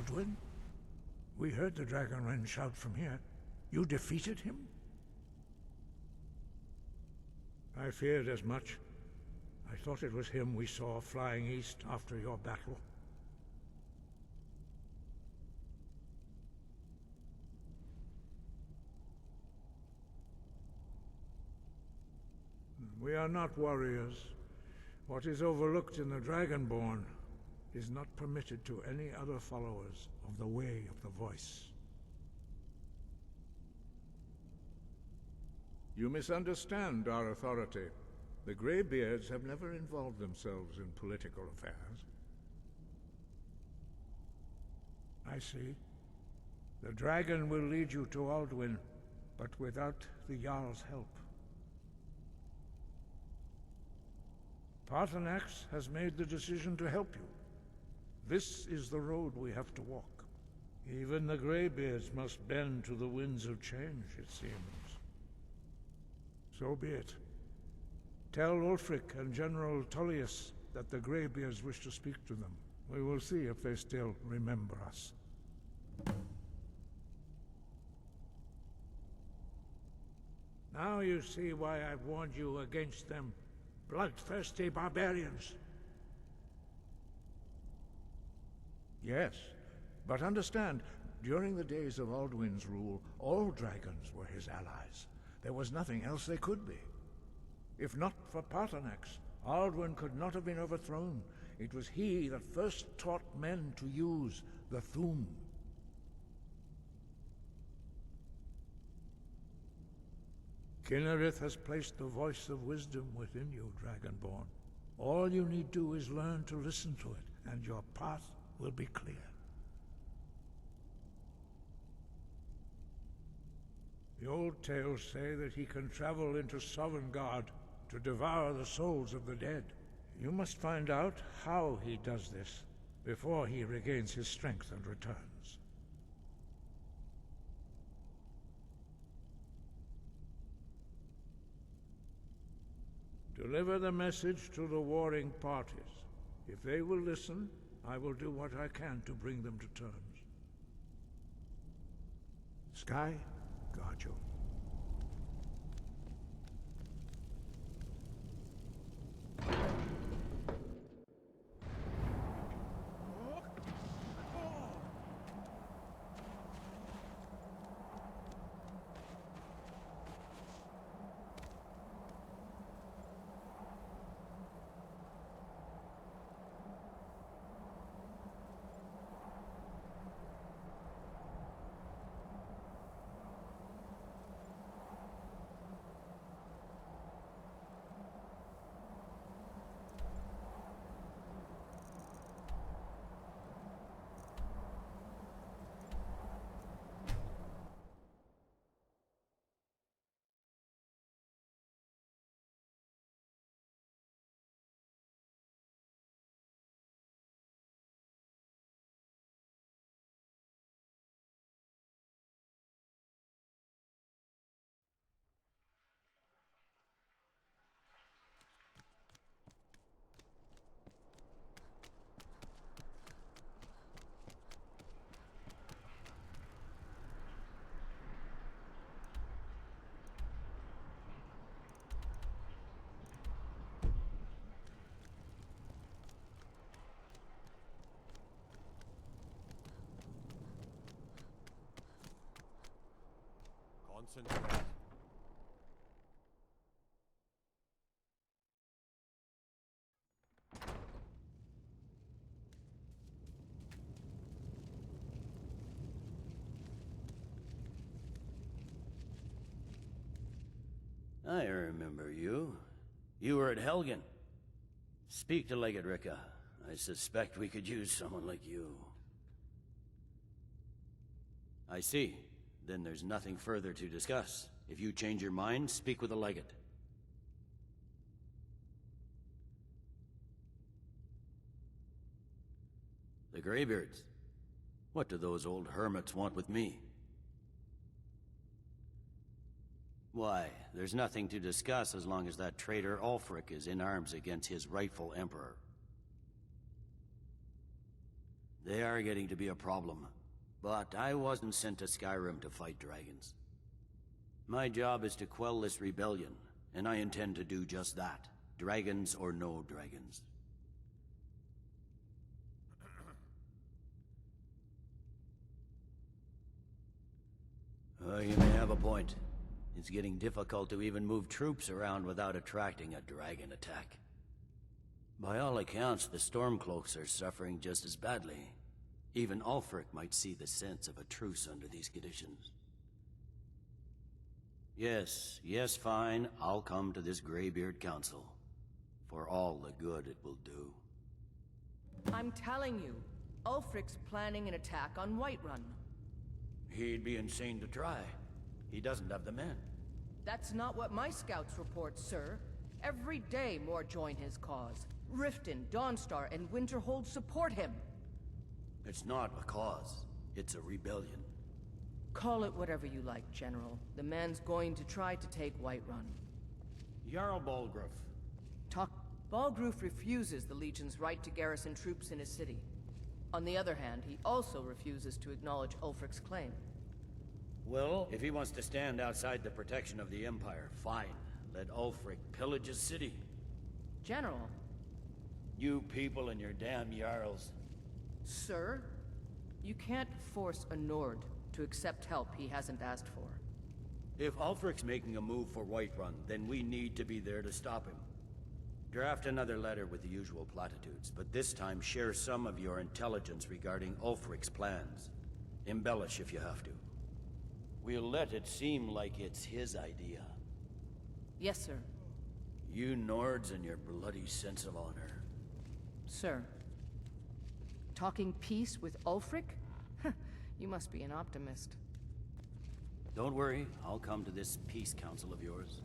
Alduin? We heard the Dragonborn shout from here. You defeated him? I feared as much. I thought it was him we saw flying east after your battle. We are not warriors. What is overlooked in the Dragonborn is not permitted to any other followers of the Way of the Voice. You misunderstand our authority. The Greybeards have never involved themselves in political affairs. I see. The dragon will lead you to Alduin, but without the Jarl's help. Paarthurnax has made the decision to help you. This is the road we have to walk. Even the Greybeards must bend to the winds of change, it seems. So be it. Tell Ulfric and General Tullius that the Greybeards wish to speak to them. We will see if they still remember us. Now you see why I've warned you against them. Bloodthirsty barbarians. Yes, but understand, during the days of Alduin's rule, all dragons were his allies. There was nothing else they could be. If not for Paarthurnax, Alduin could not have been overthrown. It was he that first taught men to use the Thu'um. Kynareth has placed the voice of wisdom within you, Dragonborn. All you need do is learn to listen to it, and your path will be clear. The old tales say that he can travel into Sovngarde to devour the souls of the dead. You must find out how he does this before he regains his strength and returns. Deliver the message to the warring parties. If they will listen, I will do what I can to bring them to terms. Sky, guard you. Concentrate. I remember you. You were at Helgen. Speak to Legate Ricka. I suspect we could use someone like you. I see. Then there's nothing further to discuss. If you change your mind, speak with the Legate. The Greybeards. What do those old hermits want with me? Why, there's nothing to discuss as long as that traitor Ulfric is in arms against his rightful emperor. They are getting to be a problem. But I wasn't sent to Skyrim to fight dragons. My job is to quell this rebellion, and I intend to do just that. Dragons or no dragons. You may have a point. It's getting difficult to even move troops around without attracting a dragon attack. By all accounts, the Stormcloaks are suffering just as badly. Even Ulfric might see the sense of a truce under these conditions. Yes, fine. I'll come to this Greybeard Council. For all the good it will do. I'm telling you, Ulfric's planning an attack on Whiterun. He'd be insane to try. He doesn't have the men. That's not what my scouts report, sir. Every day more join his cause. Riften, Dawnstar, and Winterhold support him. It's not a cause. It's a rebellion. Call it whatever you like, General. The man's going to try to take Whiterun. Jarl Balgruuf. Balgruuf refuses the Legion's right to garrison troops in his city. On the other hand, he also refuses to acknowledge Ulfric's claim. Well, if he wants to stand outside the protection of the Empire, fine. Let Ulfric pillage his city. General. You people and your damn Jarls. Sir, you can't force a Nord to accept help he hasn't asked for. If Ulfric's making a move for Whiterun, then we need to be there to stop him. Draft another letter with the usual platitudes, but this time share some of your intelligence regarding Ulfric's plans. Embellish if you have to. We'll let it seem like it's his idea. Yes, sir. You Nords and your bloody sense of honor. Sir. Talking peace with Ulfric? You must be an optimist. Don't worry, I'll come to this peace council of yours.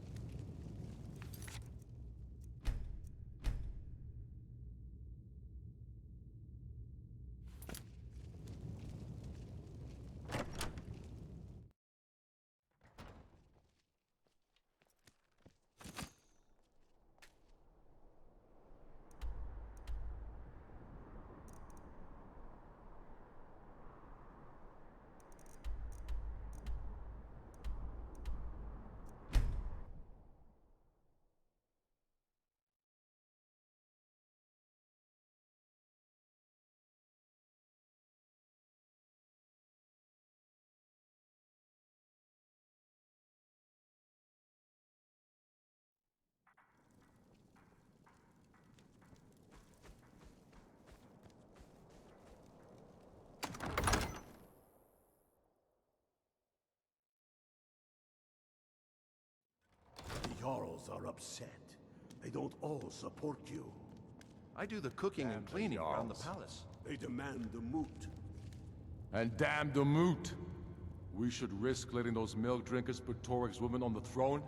The Jarls are upset. They don't all support you. I do the cooking and cleaning around the palace. They demand the moot. And damn the moot! We should risk letting those milk drinkers put Torik's woman on the throne?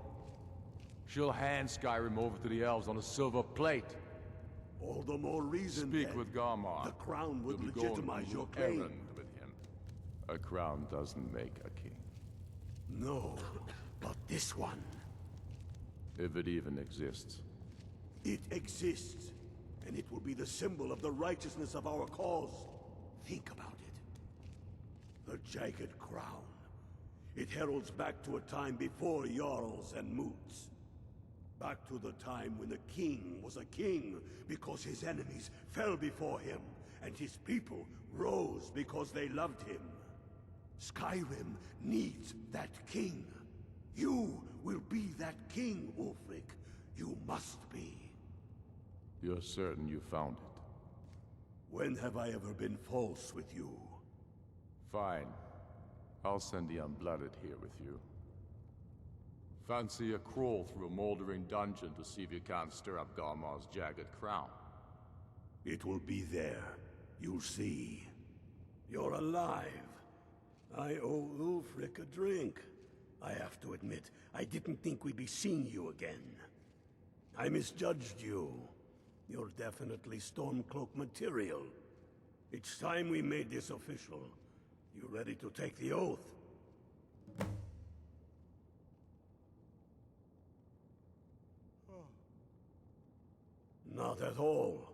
She'll hand Skyrim over to the elves on a silver plate. All the more reason Speak then. with Garmar. The crown would You'll be going legitimize on your an claim. errand with him. A crown doesn't make a king. No, but this one. If it even exists. It exists, and it will be the symbol of the righteousness of our cause. Think about it. The jagged crown. It heralds back to a time before Jarls and Moots. Back to the time when the king was a king because his enemies fell before him, and his people rose because they loved him. Skyrim needs that king. You will be that king, Ulfric. You must be. You're certain you found it? When have I ever been false with you? Fine. I'll send the Unblooded here with you. Fancy a crawl through a moldering dungeon to see if you can't stir up Garmar's jagged crown. It will be there. You'll see. You're alive. I owe Ulfric a drink. I have to admit, I didn't think we'd be seeing you again. I misjudged you. You're definitely Stormcloak material. It's time we made this official. You ready to take the oath? Not at all.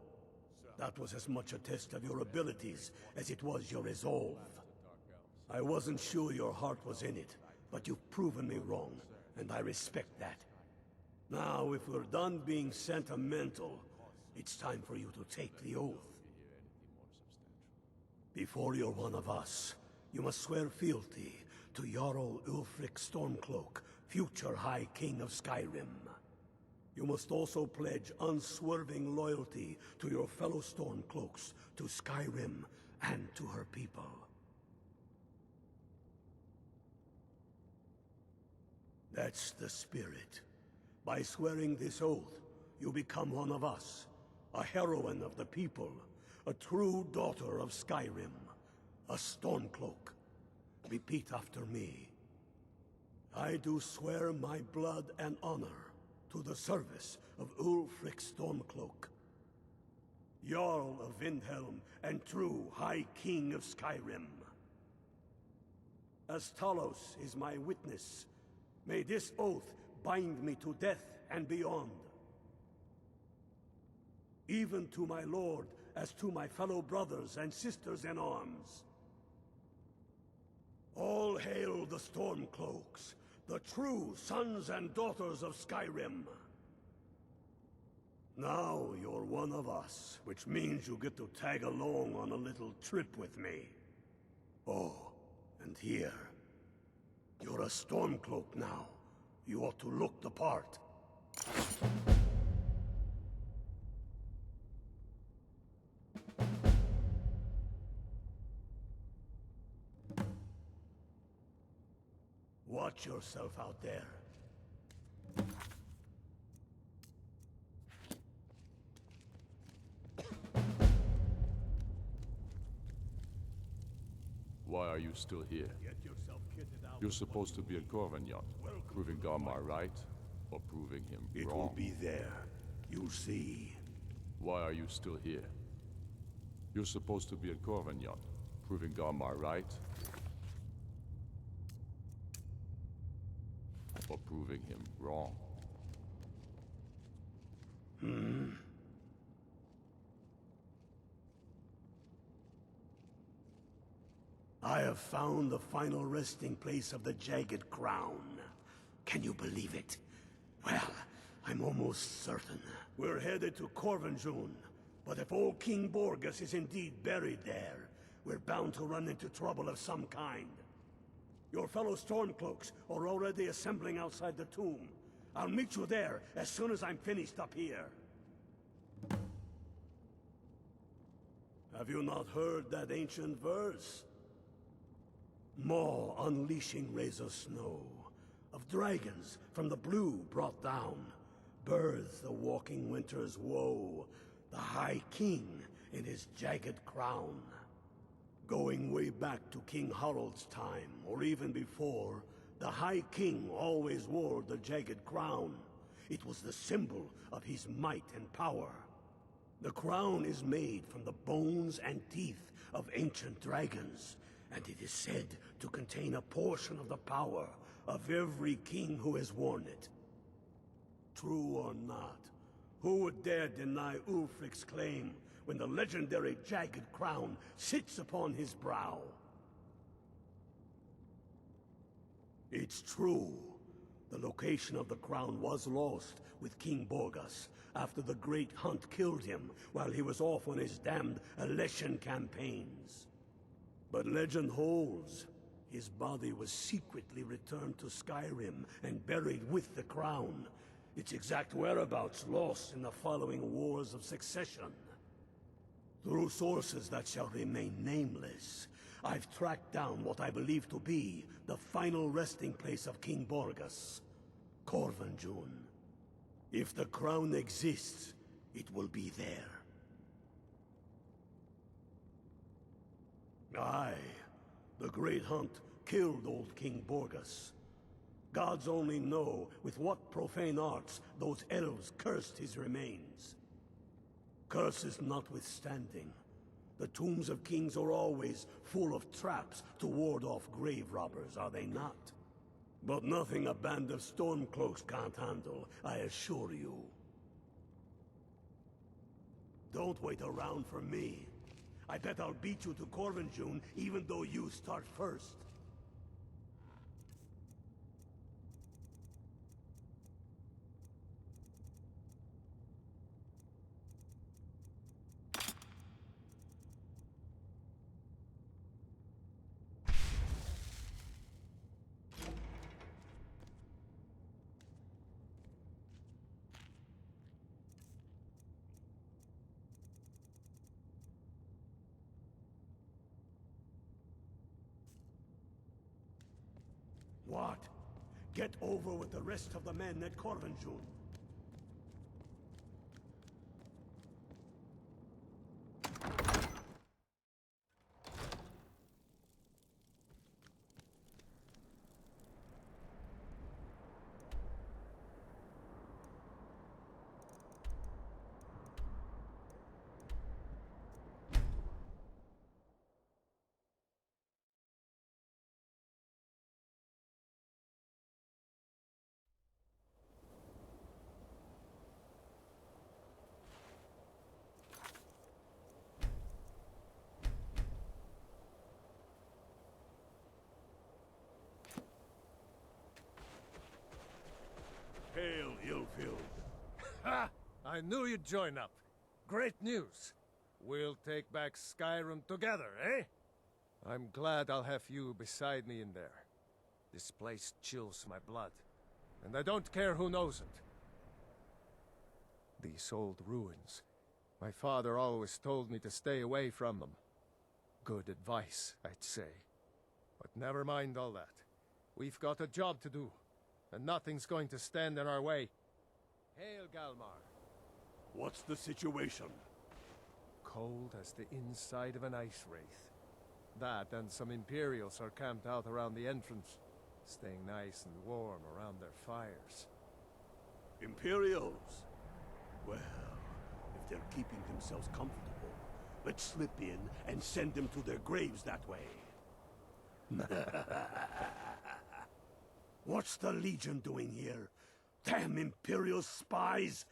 Sir, That was as much a test of your abilities as it was your resolve. I wasn't sure your heart was in it, but you've proven me wrong, and I respect that. Now, if we're done being sentimental, it's time for you to take the oath. Before you're one of us, you must swear fealty to Jarl Ulfric Stormcloak, future High King of Skyrim. You must also pledge unswerving loyalty to your fellow Stormcloaks, to Skyrim, and to her people. That's the spirit. By swearing this oath, you become one of us, a heroine of the people, a true daughter of Skyrim, a Stormcloak. Repeat after me. I do swear my blood and honor to the service of Ulfric Stormcloak, Jarl of Windhelm and true High King of Skyrim. As Talos is my witness, may this oath bind me to death and beyond. Even to my lord, as to my fellow brothers and sisters in arms. All hail the Stormcloaks, the true sons and daughters of Skyrim. Now you're one of us, which means you get to tag along on a little trip with me. Oh, and here. You're a Stormcloak now. You ought to look the part. Watch yourself out there. Why are you still here? Get yourself kitted out. You're supposed to be at Corvinyon, proving Garmar right, or proving him It wrong. will be there. You'll see. Why are you still here? You're supposed to be at Corvinyon, proving Garmar right, or proving him wrong. I have found the final resting place of the Jagged Crown. Can you believe it? Well, I'm almost certain. We're headed to Corvinjoun, but if old King Borgus is indeed buried there, we're bound to run into trouble of some kind. Your fellow Stormcloaks are already assembling outside the tomb. I'll meet you there as soon as I'm finished up here. Have you not heard that ancient verse? Maw unleashing razor snow, of dragons from the blue brought down, birth the walking winter's woe, the High King in his jagged crown. Going way back to King Harald's time, or even before, the High King always wore the jagged crown. It was the symbol of his might and power. The crown is made from the bones and teeth of ancient dragons, and it is said to contain a portion of the power of every king who has worn it. True or not, who would dare deny Ulfric's claim when the legendary jagged crown sits upon his brow? It's true. The location of the crown was lost with King Borgus after the Great Hunt killed him while he was off on his damned Alessian campaigns. But legend holds, his body was secretly returned to Skyrim and buried with the crown, its exact whereabouts lost in the following Wars of Succession. Through sources that shall remain nameless, I've tracked down what I believe to be the final resting place of King Borgus, Corvinjoun. If the crown exists, it will be there. Aye, the Great Hunt killed old King Borgus. Gods only know with what profane arts those elves cursed his remains. Curses notwithstanding, the tombs of kings are always full of traps to ward off grave robbers, are they not? But nothing a band of Stormcloaks can't handle, I assure you. Don't wait around for me. I bet I'll beat you to Corvinjune even though you start first. What? Get over with the rest of the men at Corvinjune. Hail, ill-filled. Ha! I knew you'd join up. Great news. We'll take back Skyrim together, eh? I'm glad I'll have you beside me in there. This place chills my blood, and I don't care who knows it. These old ruins. My father always told me to stay away from them. Good advice, I'd say. But never mind all that. We've got a job to do, and nothing's going to stand in our way. Hail, Galmar. What's the situation? Cold as the inside of an ice wraith. That and some Imperials are camped out around the entrance, staying nice and warm around their fires. Imperials? Well, if they're keeping themselves comfortable, let's slip in and send them to their graves that way. What's the Legion doing here? Damn Imperial spies!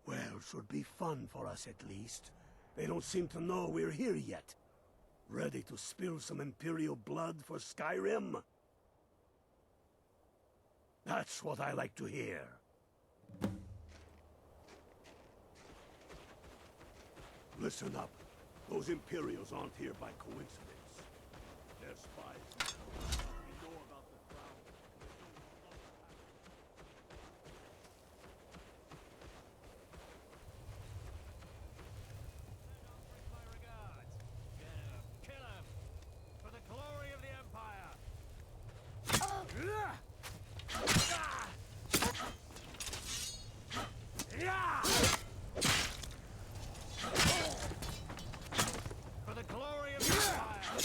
Well, should be fun for us at least. They don't seem to know we're here yet. Ready to spill some Imperial blood for Skyrim? That's what I like to hear. Listen up. Those Imperials aren't here by coincidence. They're spies. We know about the crown. My regards. Kill him! For the glory of the Empire! For the glory of the Empire!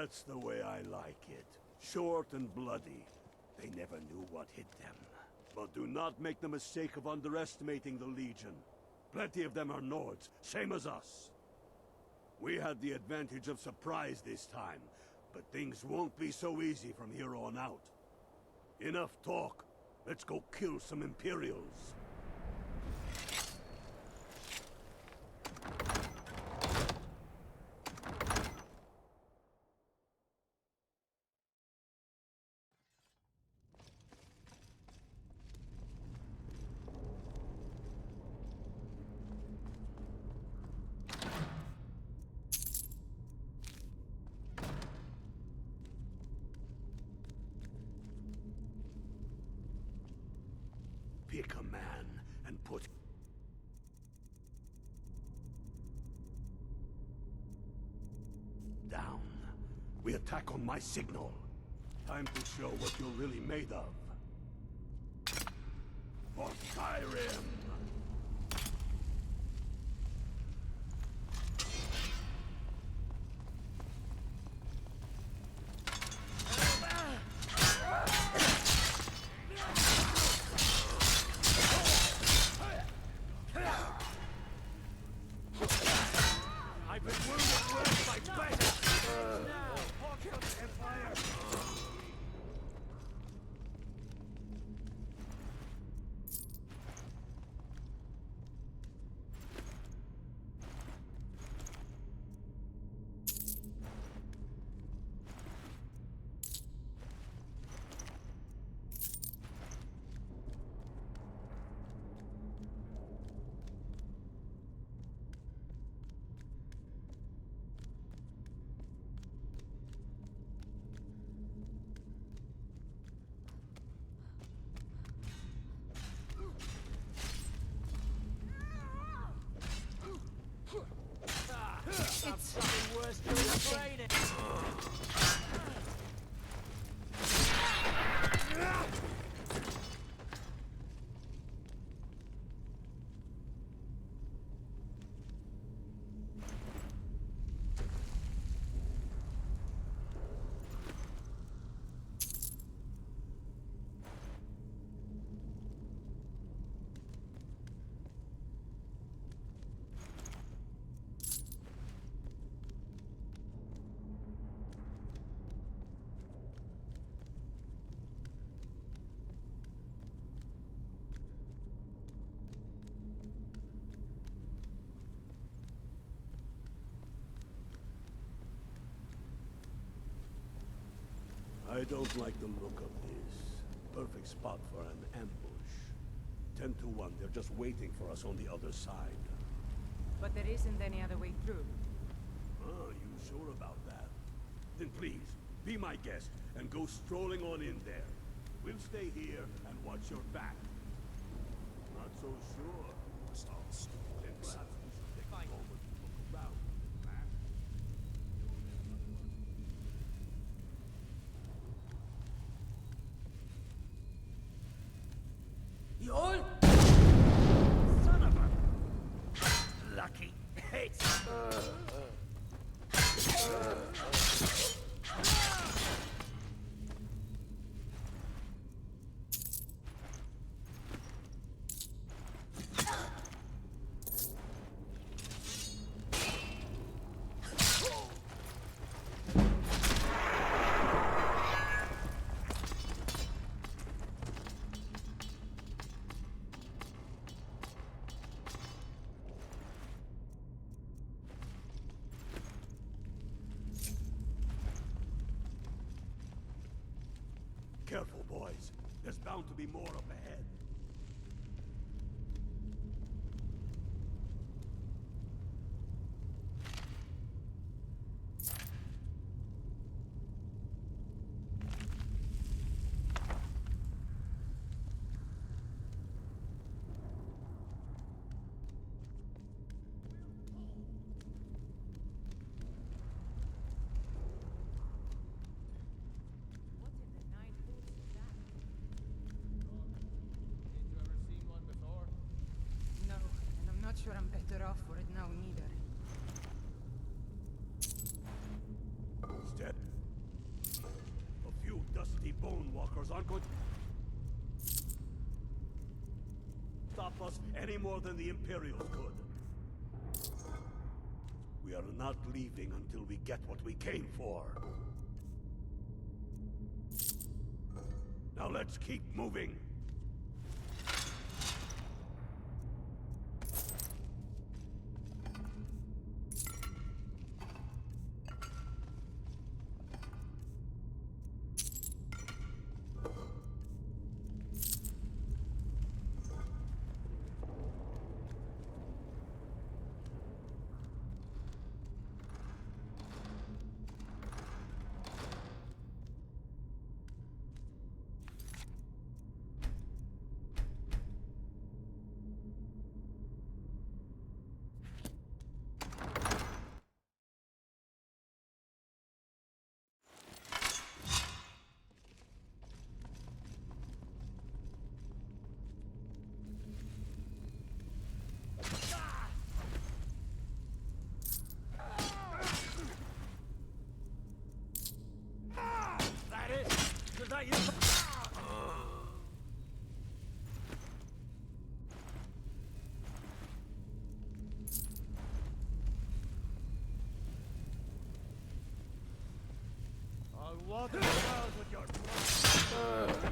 That's the way I like it. Short and bloody. They never knew what hit them. But do not make the mistake of underestimating the Legion. Plenty of them are Nords, same as us. We had the advantage of surprise this time, but things won't be so easy from here on out. Enough talk. Let's go kill some Imperials. Pick a man and put down. We attack on my signal. Time to show what you're really made of. For Skyrim! Something worse than training. I don't like the look of this. Perfect spot for an ambush. 10 to 1, they're just waiting for us on the other side. But there isn't any other way through. Ah, you sure about that? Then please, be my guest and go strolling on in there. We'll stay here and watch your back. Not so sure. Then perhaps we should take a moment to look around. You all? Son of a... Lucky. Hates. Careful, boys. There's bound to be more up ahead. What in the nine boots is that? bone walkers aren't going to stop us any more than the Imperials could. We are not leaving until we get what we came for. Now let's keep moving. Water the world with your blood.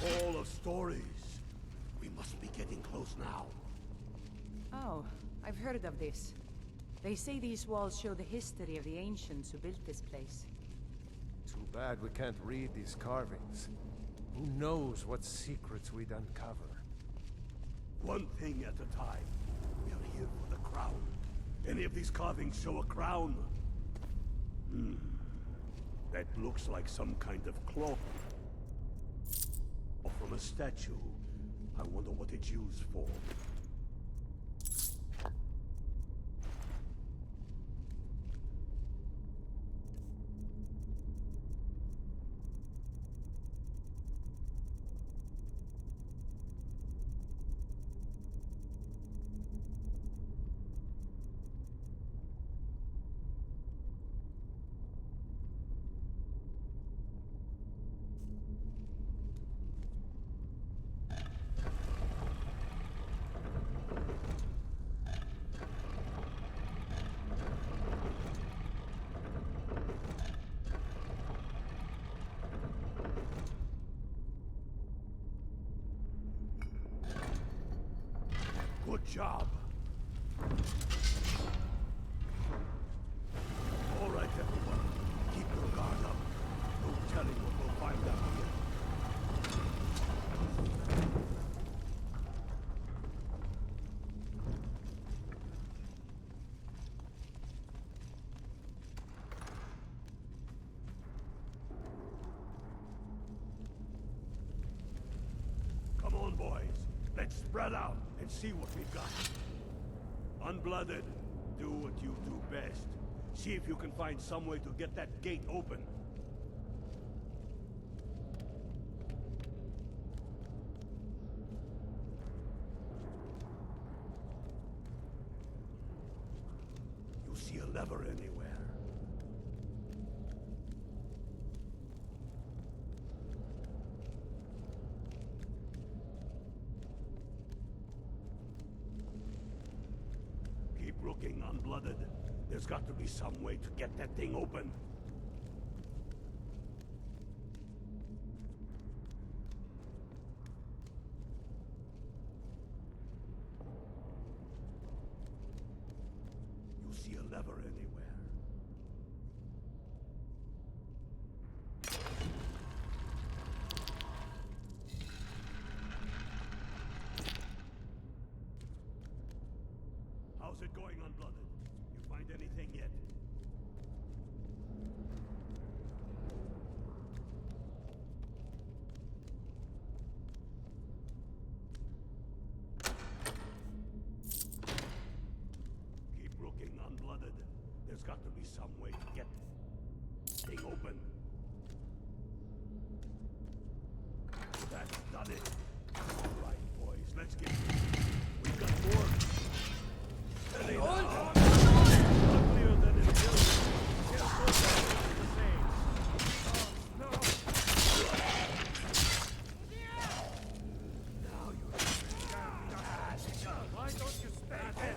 Hall of stories. We must be getting close now. Oh, I've heard of this. They say these walls show the history of the ancients who built this place. Too bad we can't read these carvings. Who knows what secrets we'd uncover? One thing at a time. We are here for the crown. Any of these carvings show a crown? That looks like some kind of claw. From a statue. I wonder what it's used for. Good job. All right, everyone. Keep your guard up. No telling what we'll find out here. Come on, boys. Let's spread out and see what we've got. Unblooded, do what you do best. See if you can find some way to get that gate open. You see a lever anywhere? Looking, Unblooded. There's got to be some way to get that thing open. You see a lever anywhere? How's it going, Unblooded? You find anything yet? Keep looking, Unblooded. There's got to be some way to get thing open. That's done it. All right, boys, let's get we've got more. Steady now. Uglier than it is. Can't go back to the same. No. Now you're why don't you stay dead?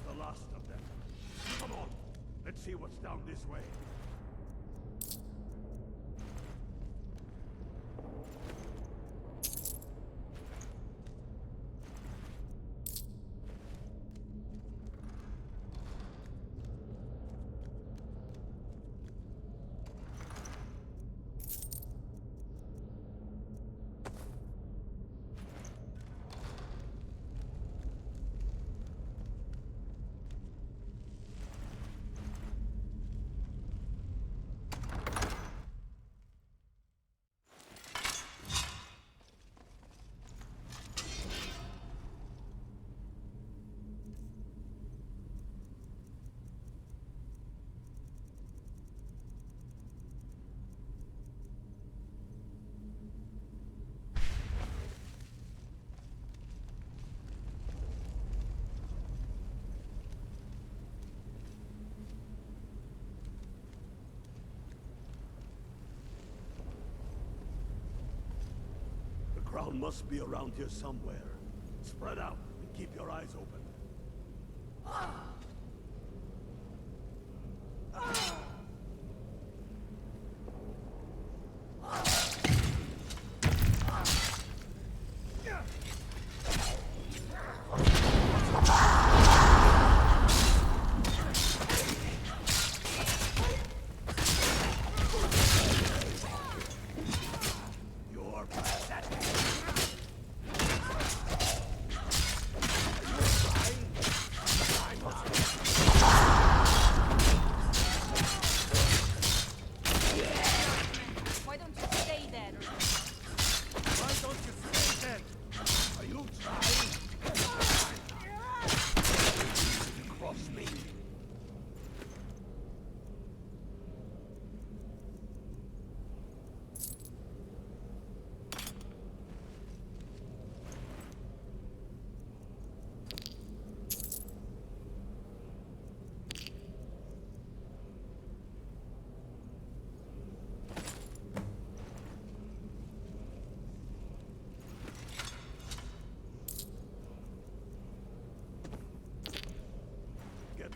The last of them. Come on, let's see what's down this way. The crown must be around here somewhere. Spread out and keep your eyes open.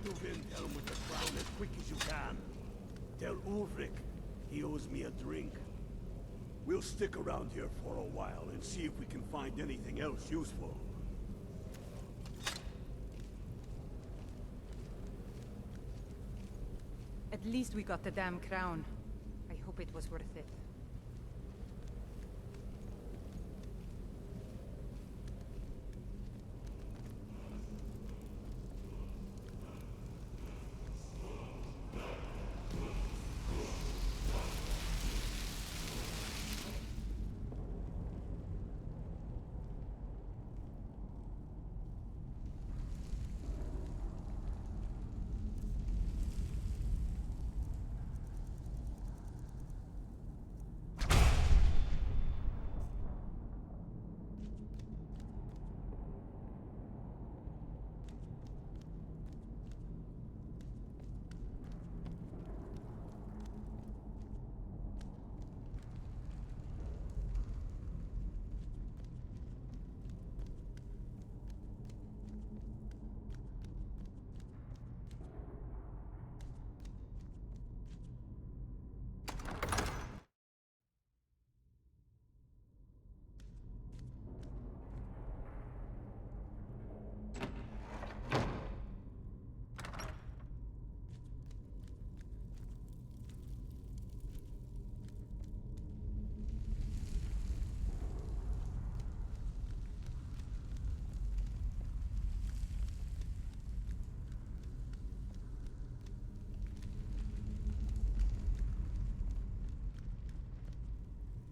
To Windhelm with the crown as quick as you can. Tell Ulrich he owes me a drink. We'll stick around here for a while and see if we can find anything else useful. At least we got the damn crown. I hope it was worth it.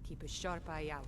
Keep a sharp eye out.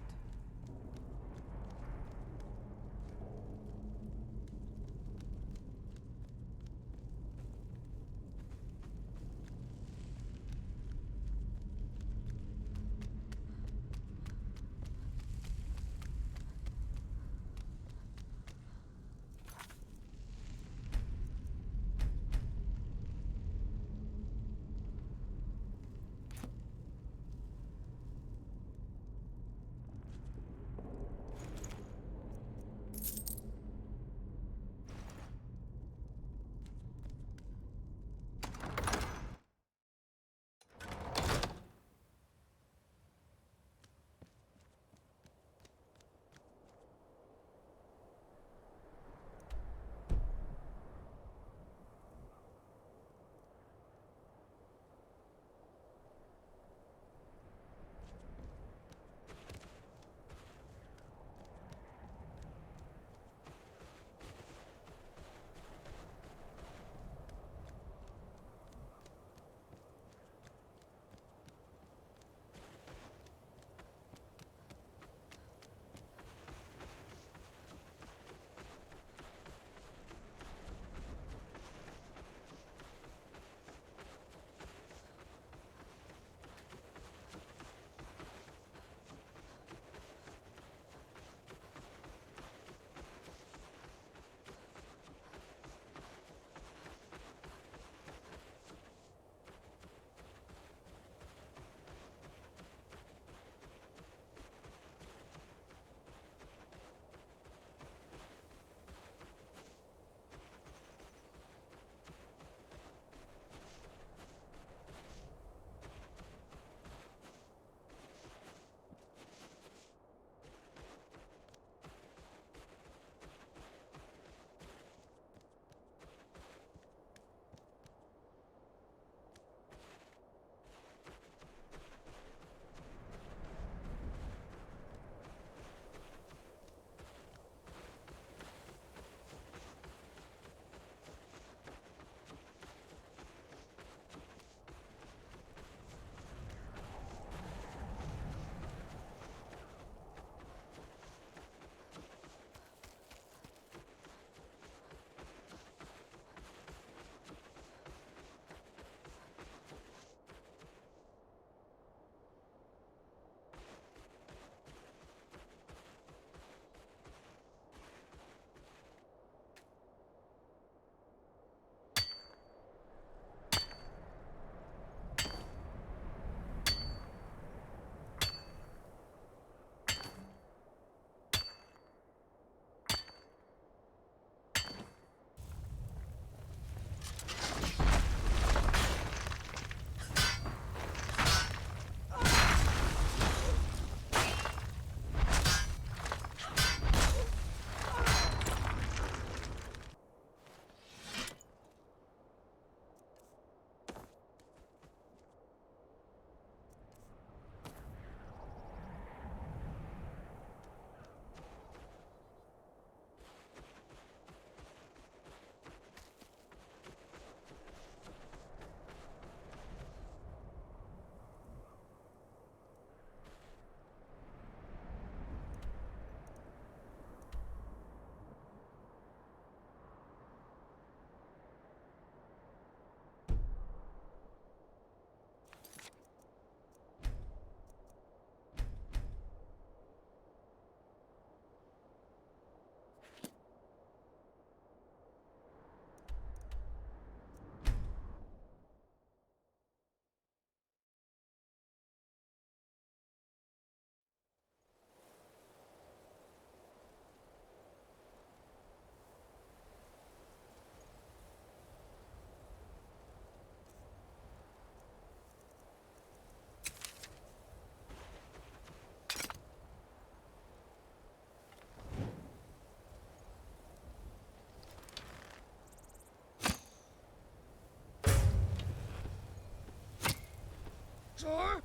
Sir?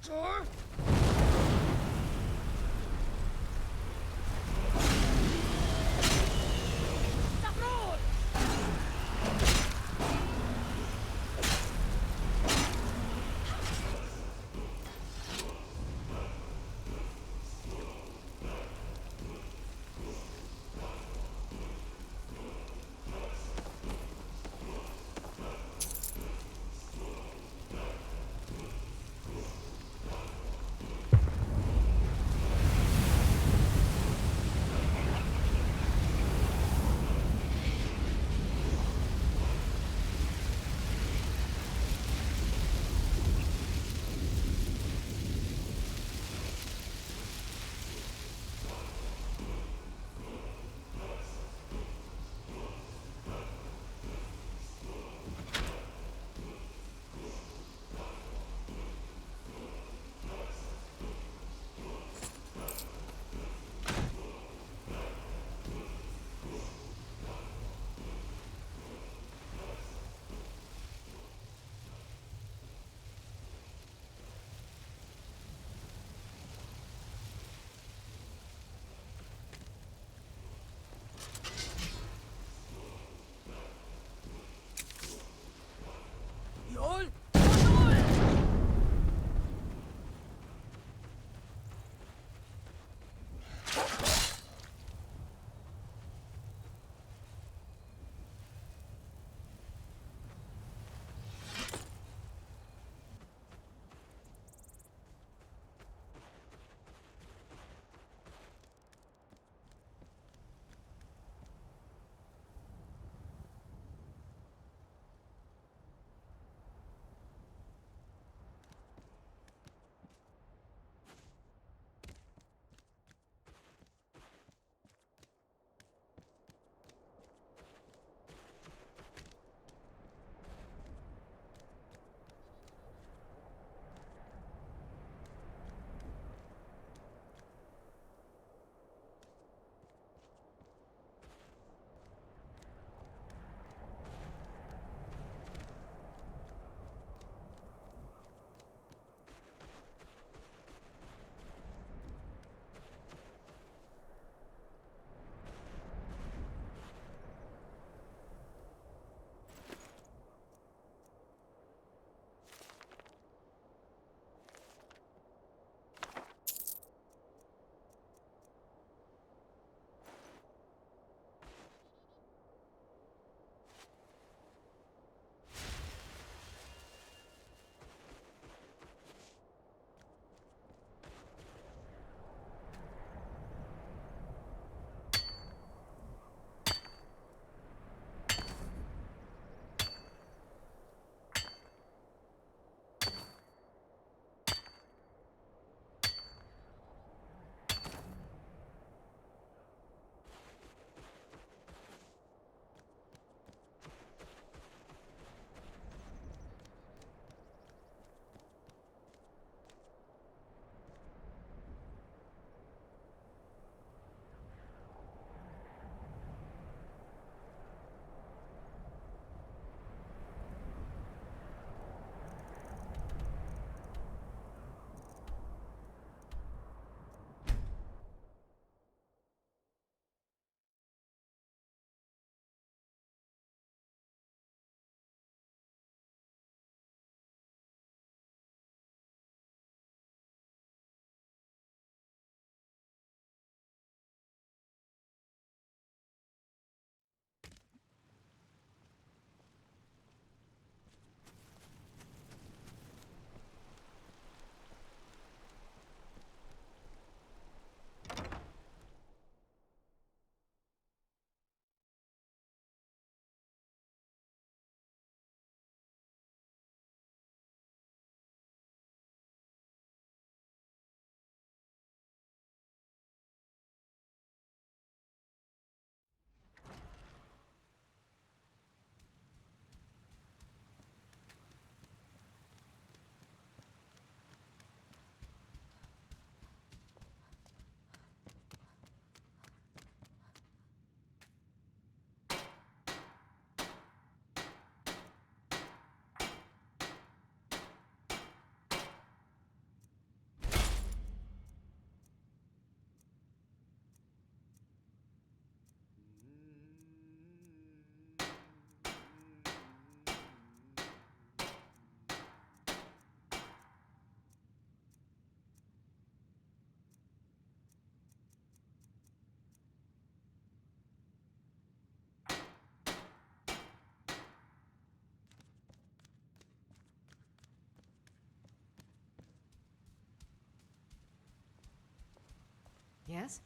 Tor? Yes?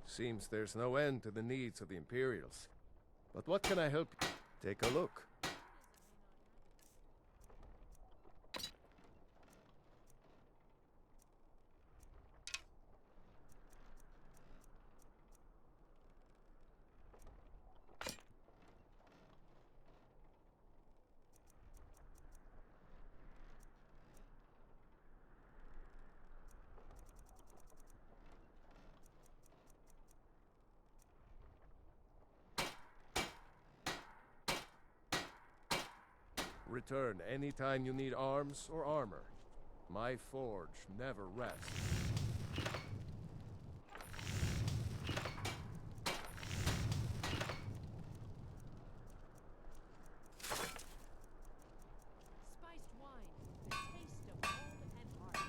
Seems there's no end to the needs of the Imperials. But what can I help you? Take a look. Return anytime you need arms or armor. My forge never rests. Spiced wine, the taste of home and heart.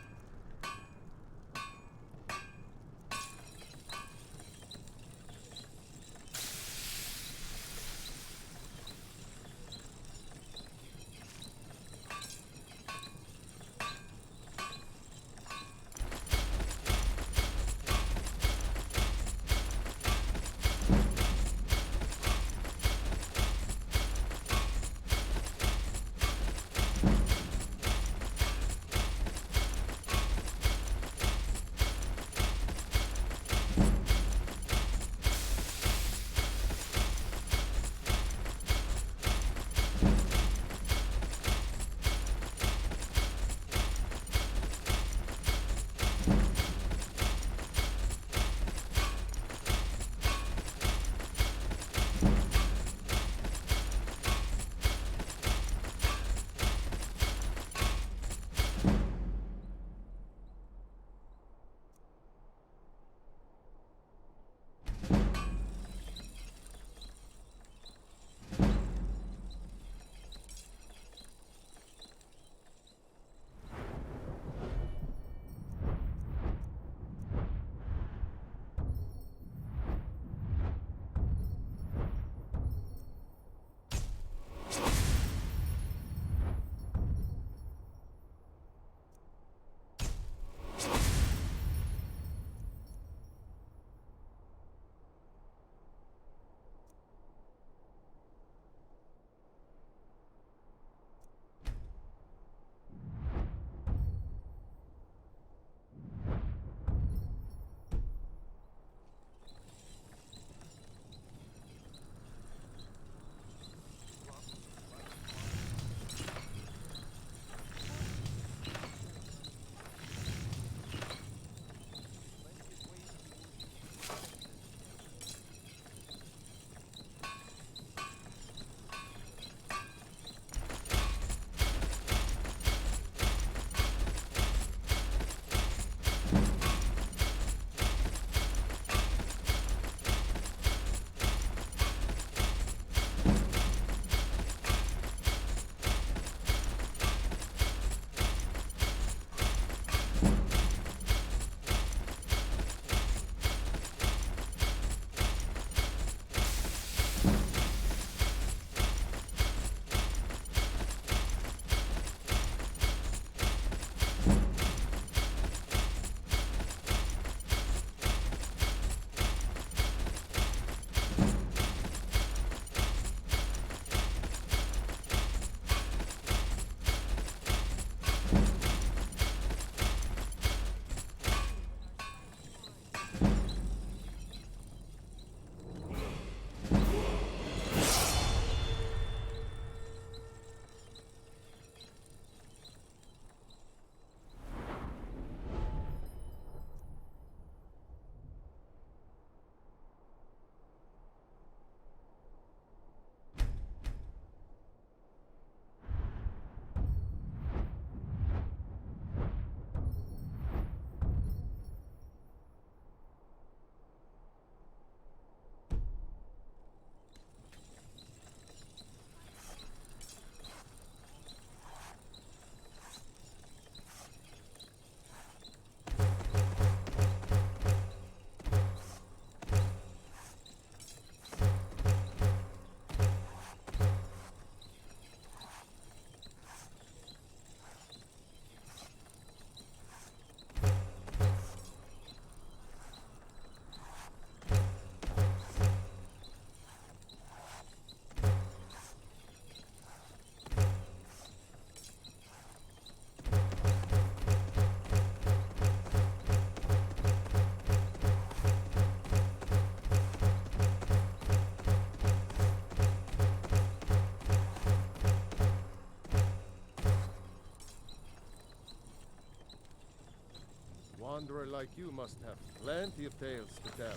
wanderer like you must have plenty of tales to tell.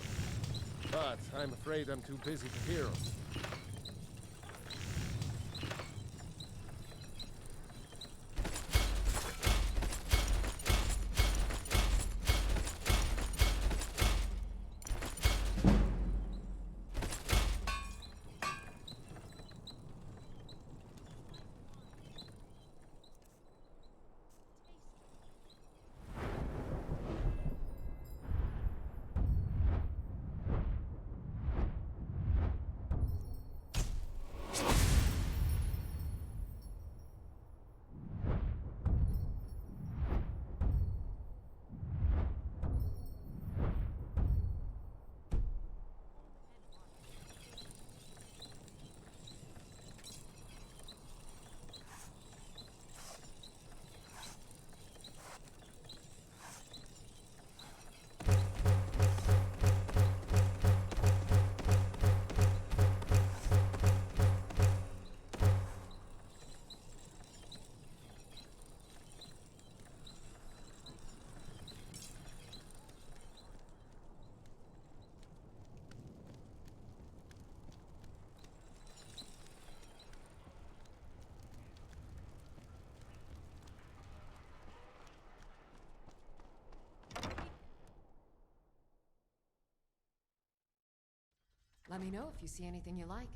But I'm afraid I'm too busy to hear 'em. Let me know if you see anything you like.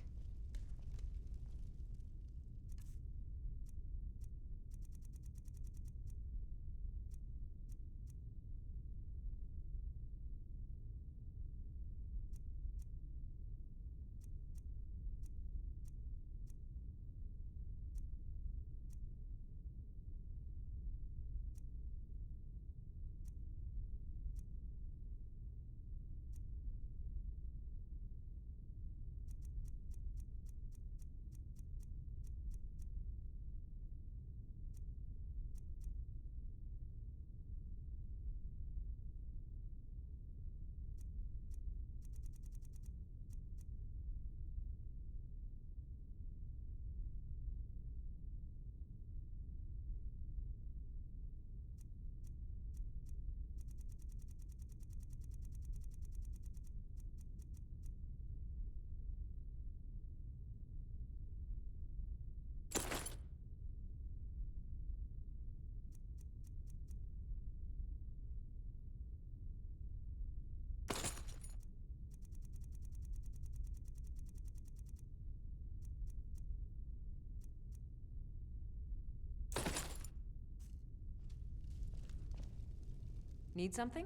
Need something?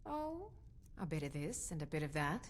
Oh, a bit of this and a bit of that.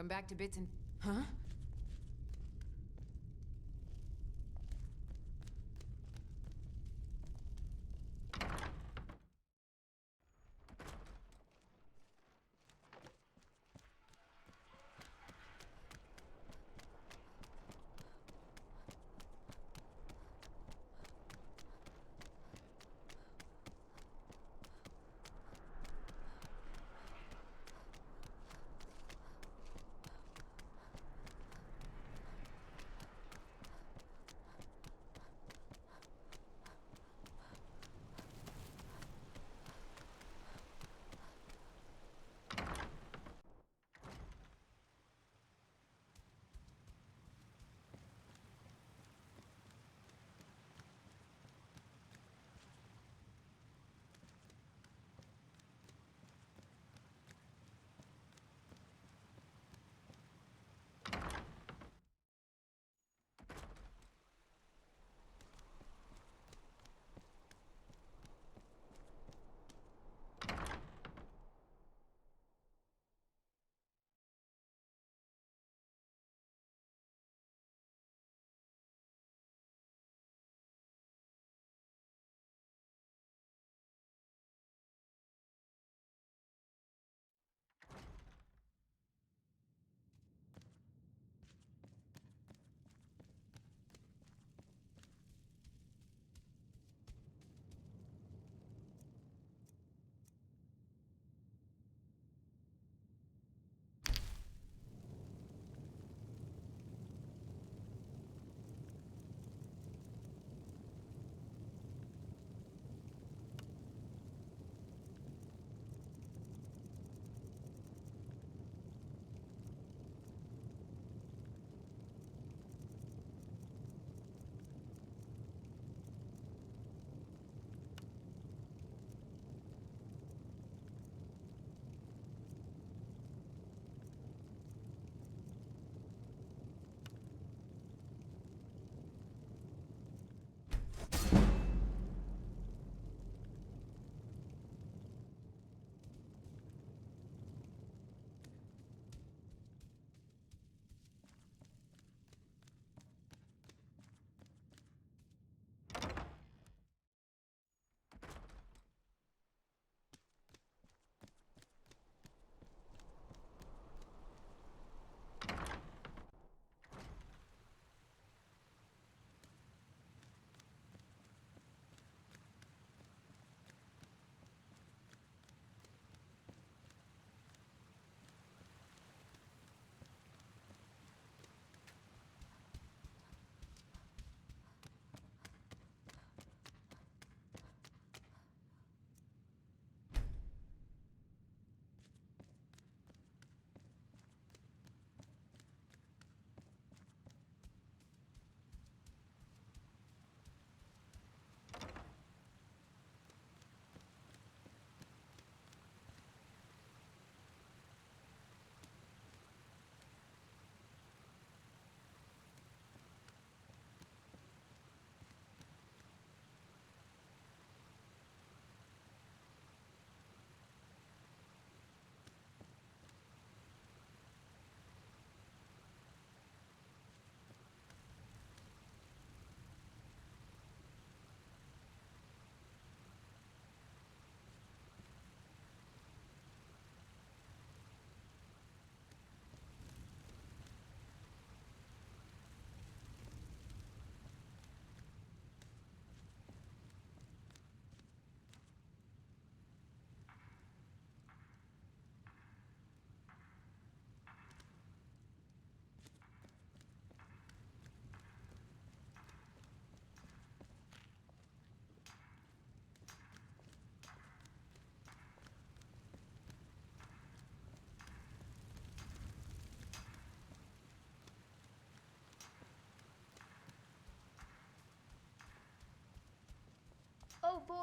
Come back to bits and... Huh?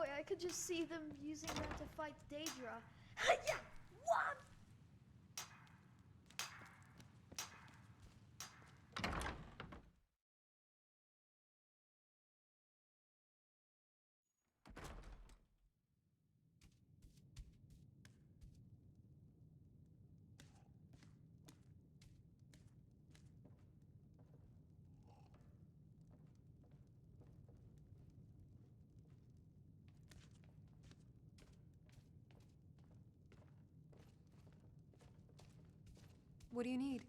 hallway, I could just see them using that to fight Daedra. Yeah! What? What do you need?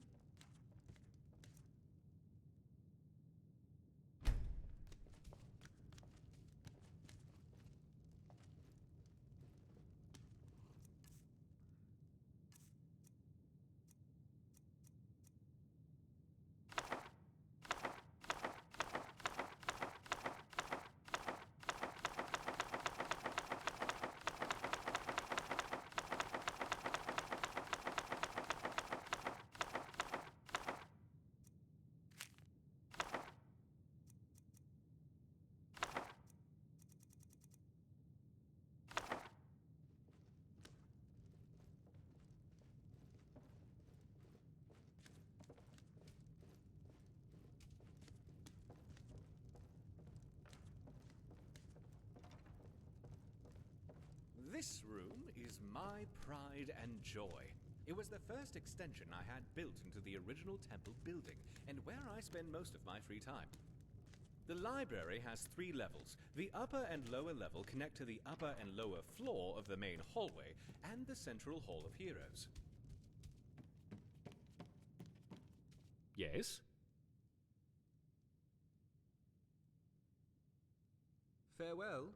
This room is my pride and joy. It was the first extension I had built into the original temple building, and where I spend most of my free time. The library has 3 levels. The upper and lower level connect to the upper and lower floor of the main hallway and the central hall of heroes. Yes? Farewell.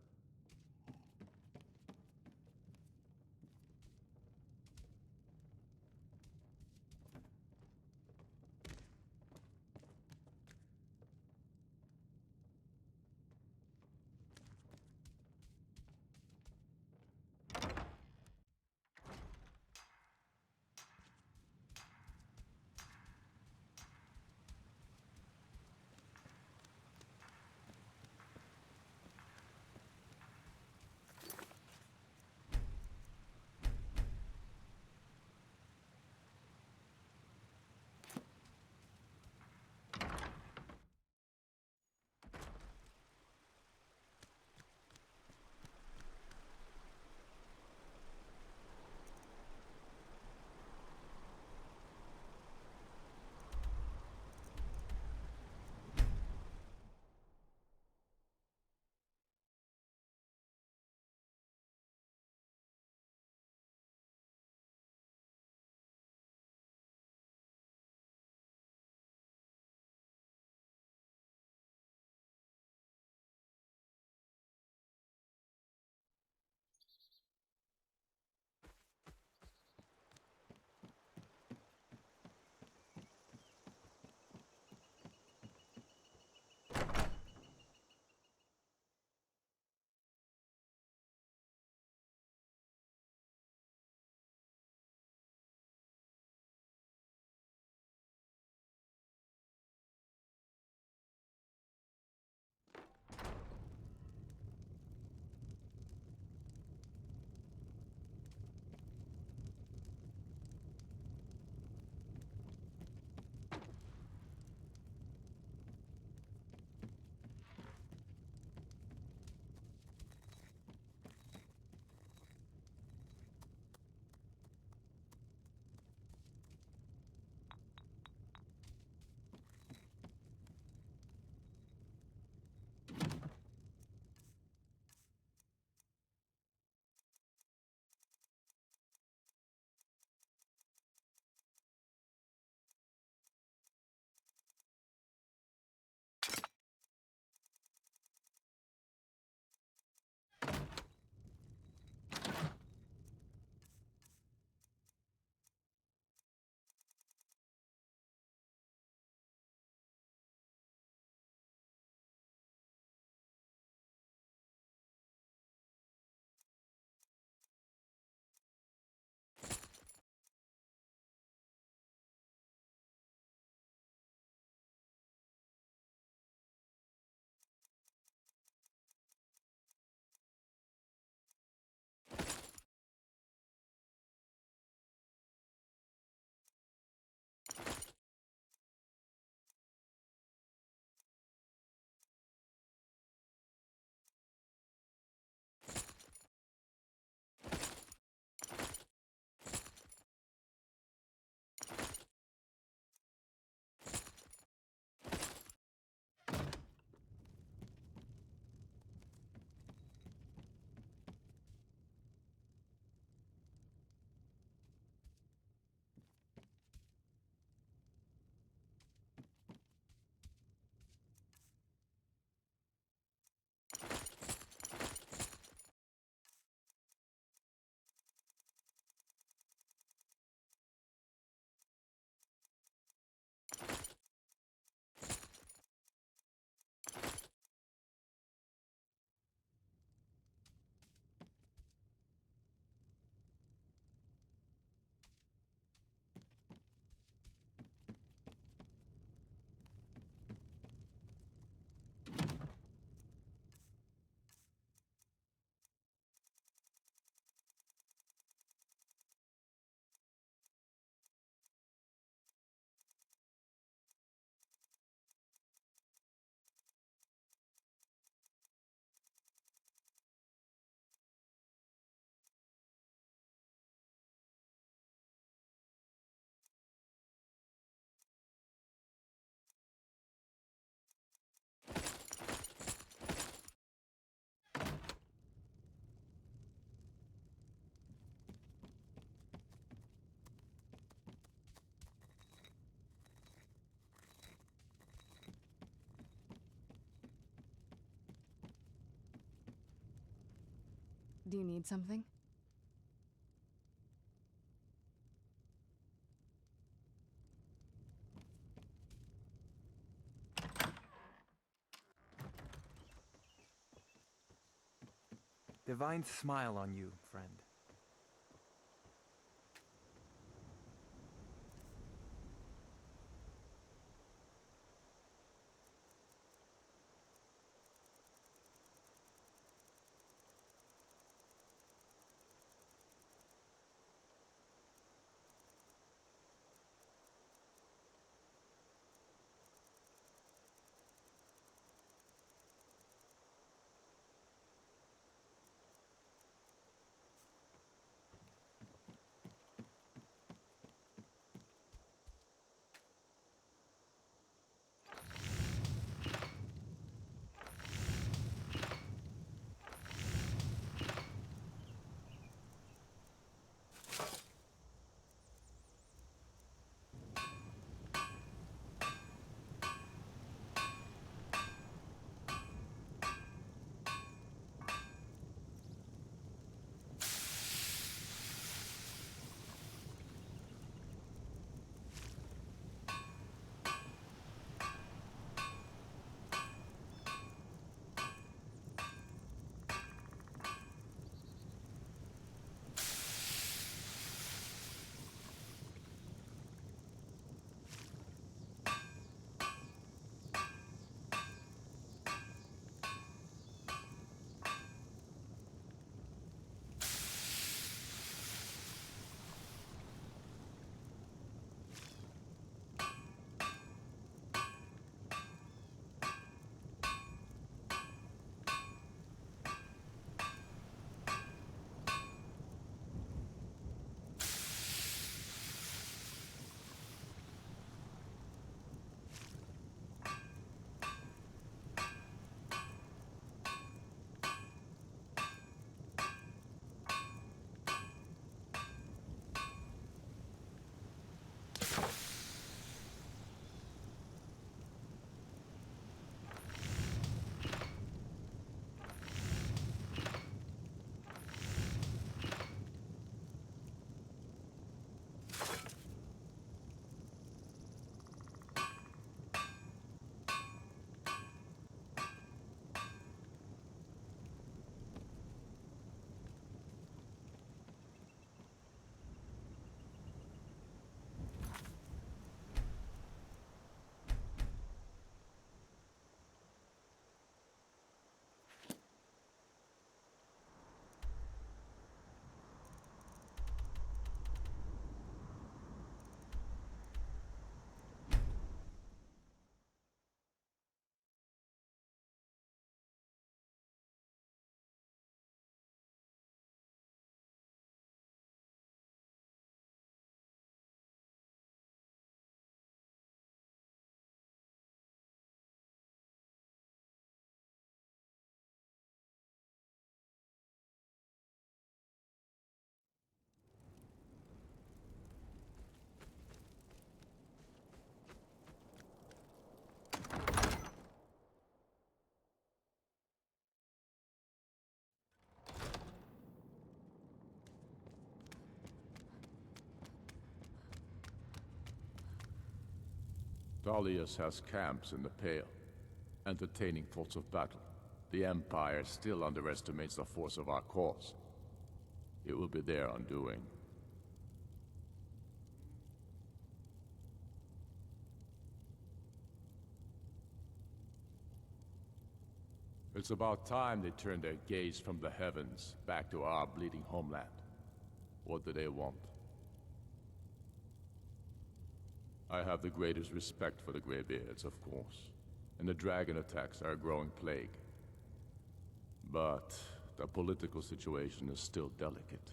Do you need something? Divine smile on you, friend. Dalius has camps in the Pale, entertaining thoughts of battle. The Empire still underestimates the force of our cause. It will be their undoing. It's about time they turned their gaze from the heavens back to our bleeding homeland. What do they want? I have the greatest respect for the Greybeards, of course, and the dragon attacks are a growing plague. But the political situation is still delicate.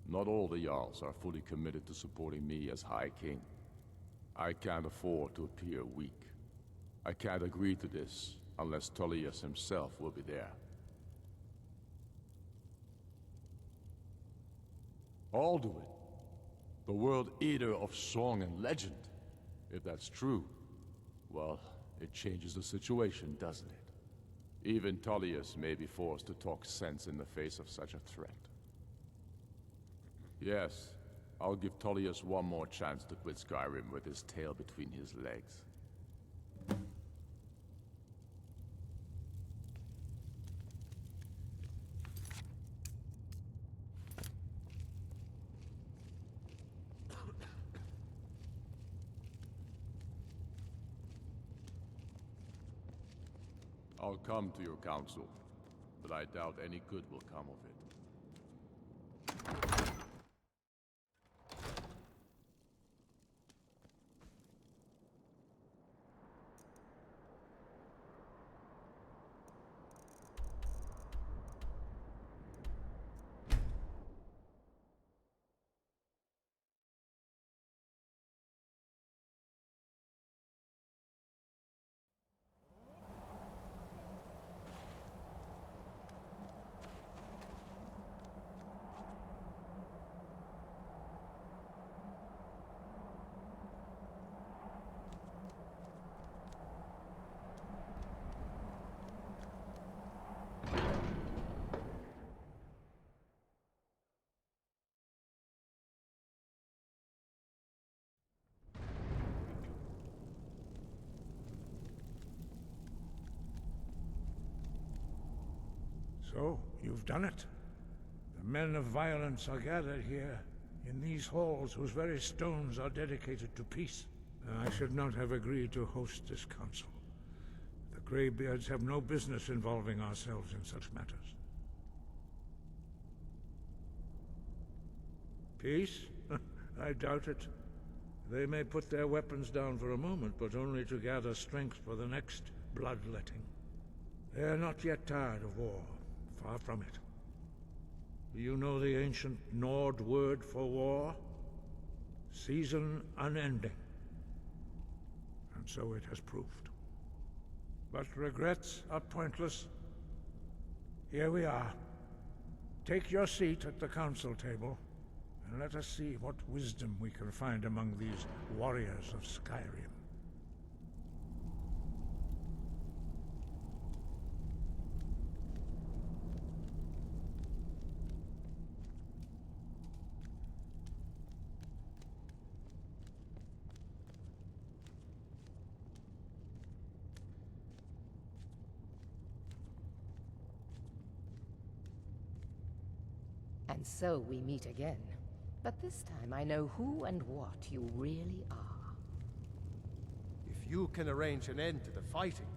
Not all the Jarls are fully committed to supporting me as High King. I can't afford to appear weak. I can't agree to this unless Tullius himself will be there. Alduin, the World Eater of song and legend. If that's true, well, it changes the situation, doesn't it? Even Tullius may be forced to talk sense in the face of such a threat. Yes, I'll give Tullius one more chance to quit Skyrim with his tail between his legs. I'll come to your council, but I doubt any good will come of it. So, you've done it. The men of violence are gathered here, in these halls whose very stones are dedicated to peace. I should not have agreed to host this council. The Greybeards have no business involving ourselves in such matters. Peace? I doubt it. They may put their weapons down for a moment, but only to gather strength for the next bloodletting. They are not yet tired of war. Far from it. Do you know the ancient Nord word for war? Season unending. And so it has proved. But regrets are pointless. Here we are. Take your seat at the council table, and let us see what wisdom we can find among these warriors of Skyrim. And so we meet again. But this time I know who and what you really are. If you can arrange an end to the fighting,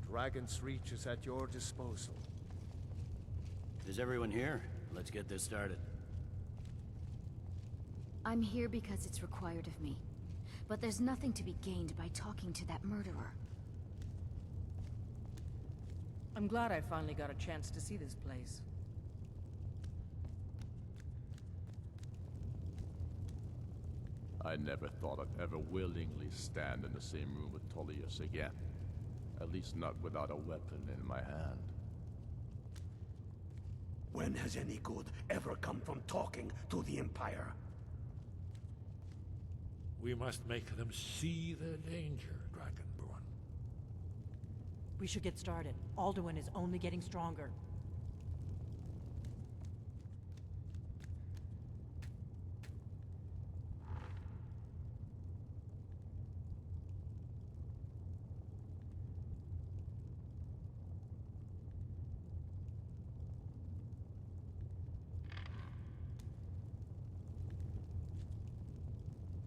Dragon's Reach is at your disposal. Is everyone here? Let's get this started. I'm here because it's required of me. But there's nothing to be gained by talking to that murderer. I'm glad I finally got a chance to see this place. I never thought I'd ever willingly stand in the same room with Tullius again. At least not without a weapon in my hand. When has any good ever come from talking to the Empire? We must make them see their danger, Dragonborn. We should get started. Alduin is only getting stronger.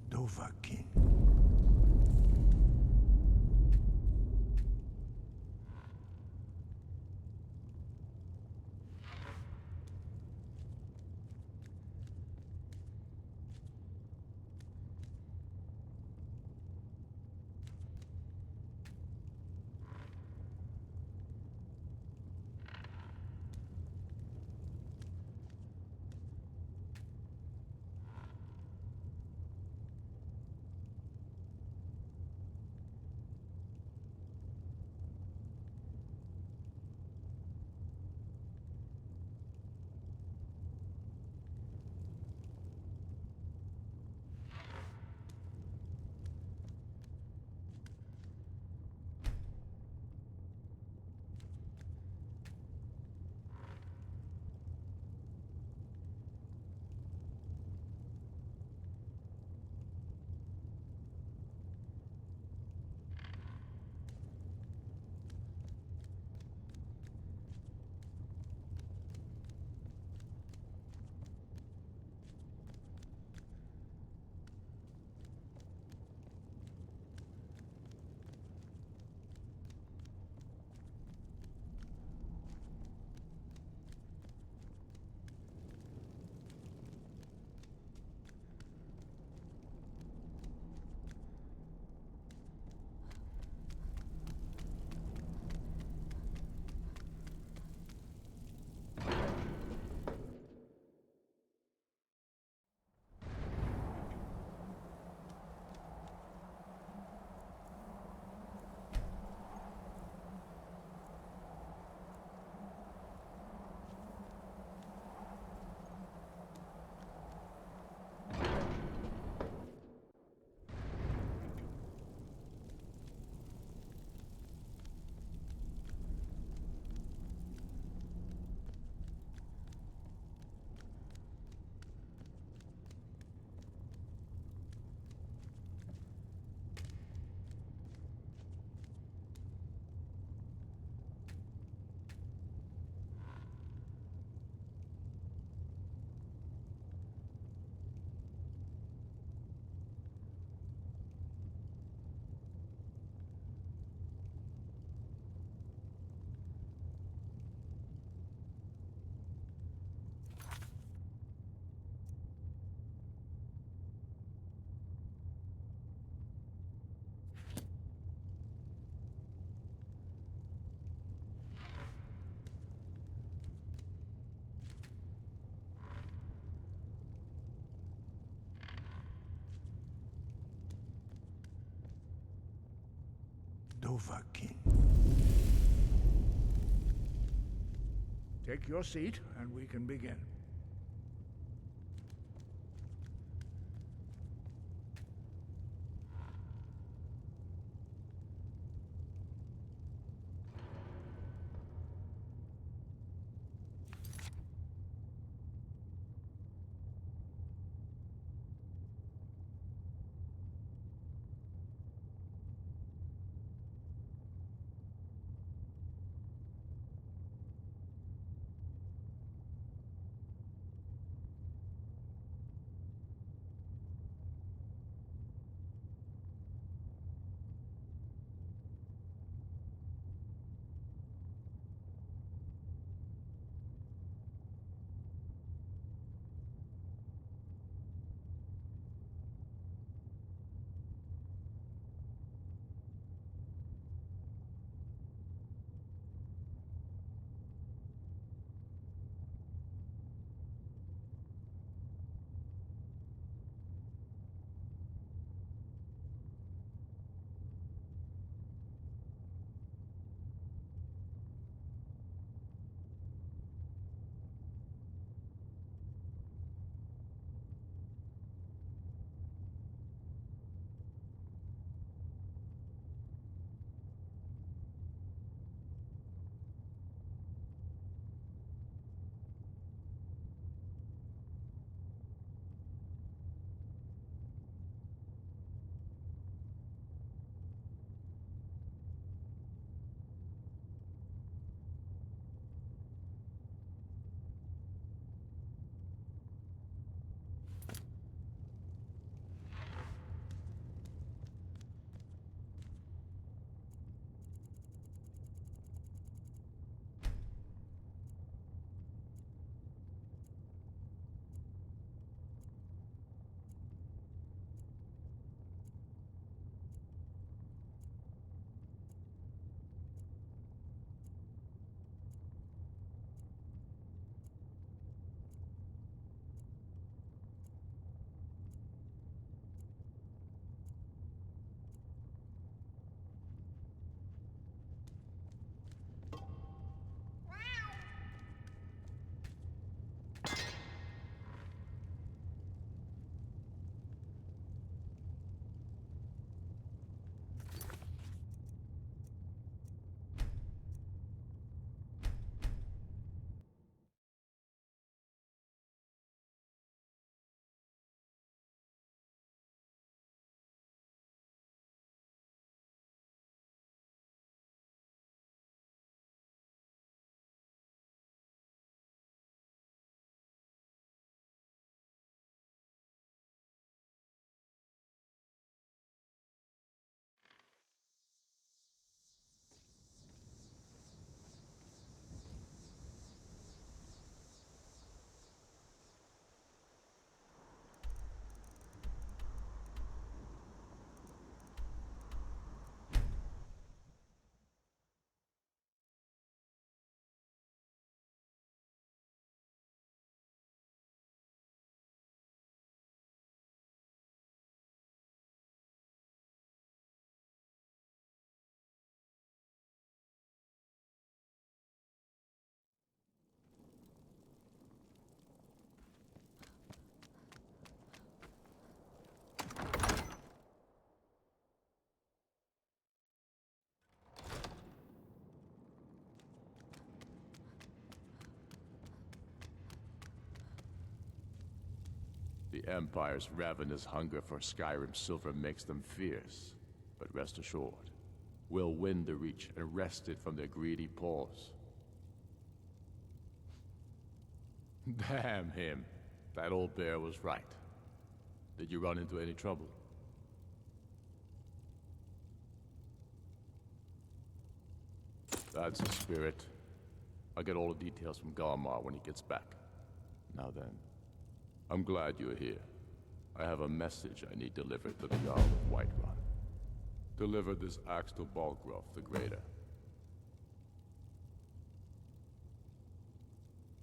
Dovahkiin. Dovahkiin. Take your seat, and we can begin. The Empire's ravenous hunger for Skyrim silver makes them fierce. But rest assured, we'll win the Reach and wrest it from their greedy paws. Damn him. That old bear was right. Did you run into any trouble? That's the spirit. I'll get all the details from Galmar when he gets back. Now then, I'm glad you're here. I have a message I need delivered to the Jarl of Whiterun. Deliver this axe to Balgruuf the Greater.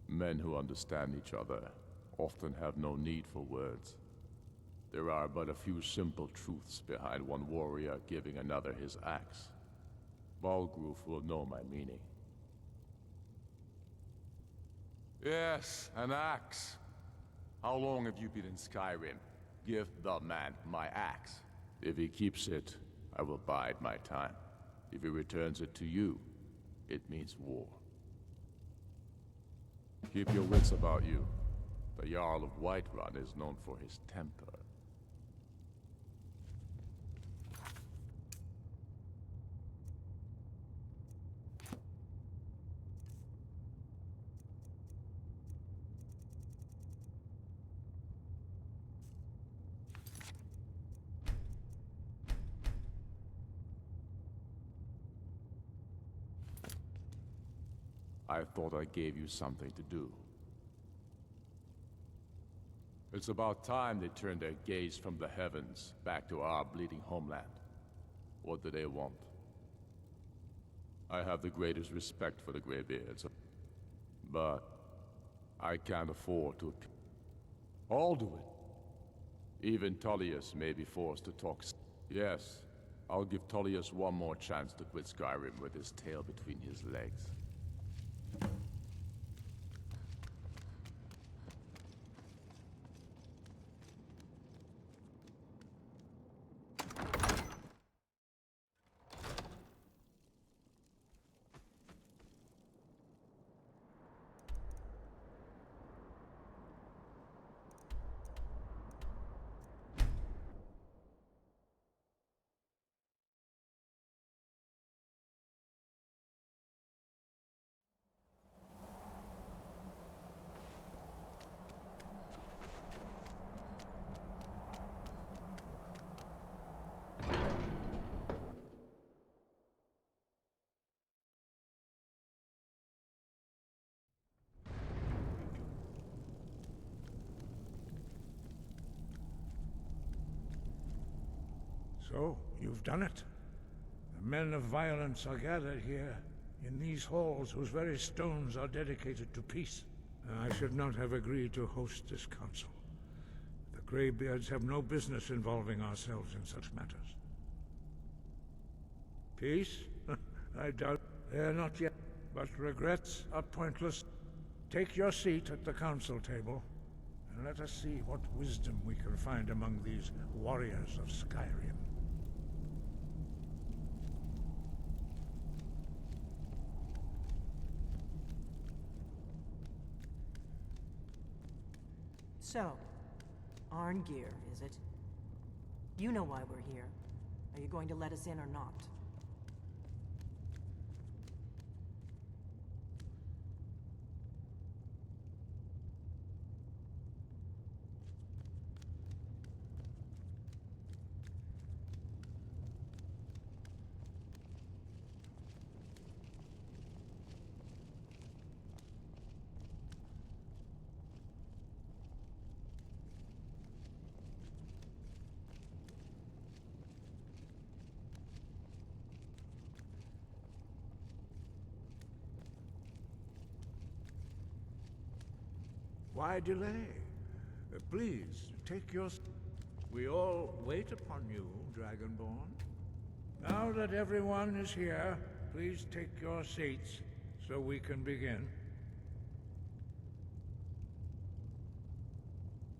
Men who understand each other often have no need for words. There are but a few simple truths behind one warrior giving another his axe. Balgruf will know my meaning. Yes, an axe. How long have you been in Skyrim? Give the man my axe. If he keeps it, I will bide my time. If he returns it to you, it means war. Keep your wits about you. The Jarl of Whiterun is known for his temper. I thought I gave you something to do. It's about time they turned their gaze from the heavens back to our bleeding homeland. What do they want? I have the greatest respect for the Greybeards, but I can't afford to... All do it. Even Tullius may be forced to talk... Yes, I'll give Tullius one more chance to quit Skyrim with his tail between his legs. So, you've done it. The men of violence are gathered here, in these halls whose very stones are dedicated to peace. I should not have agreed to host this council. The Greybeards have no business involving ourselves in such matters. Peace? I doubt they're not yet, but regrets are pointless. Take your seat at the council table, and let us see what wisdom we can find among these warriors of Skyrim. So, Arngeir, is it? You know why we're here. Are you going to let us in or not? Why delay? Please, take your... We all wait upon you, Dragonborn. Now that everyone is here, please take your seats so we can begin.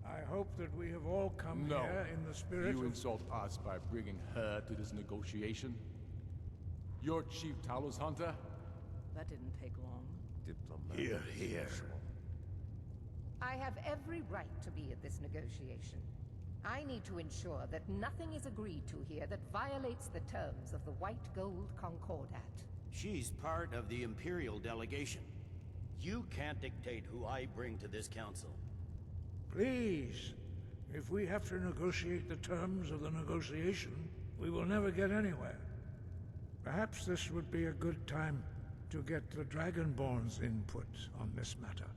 I hope that we have all come here in the spirit You of... insult us by bringing her to this negotiation? Your chief Talos Hunter? That didn't take long. Here, here. I have every right to be at this negotiation. I need to ensure that nothing is agreed to here that violates the terms of the White Gold Concordat. She's part of the Imperial delegation. You can't dictate who I bring to this council. Please, if we have to negotiate the terms of the negotiation, we will never get anywhere. Perhaps this would be a good time to get the Dragonborn's input on this matter.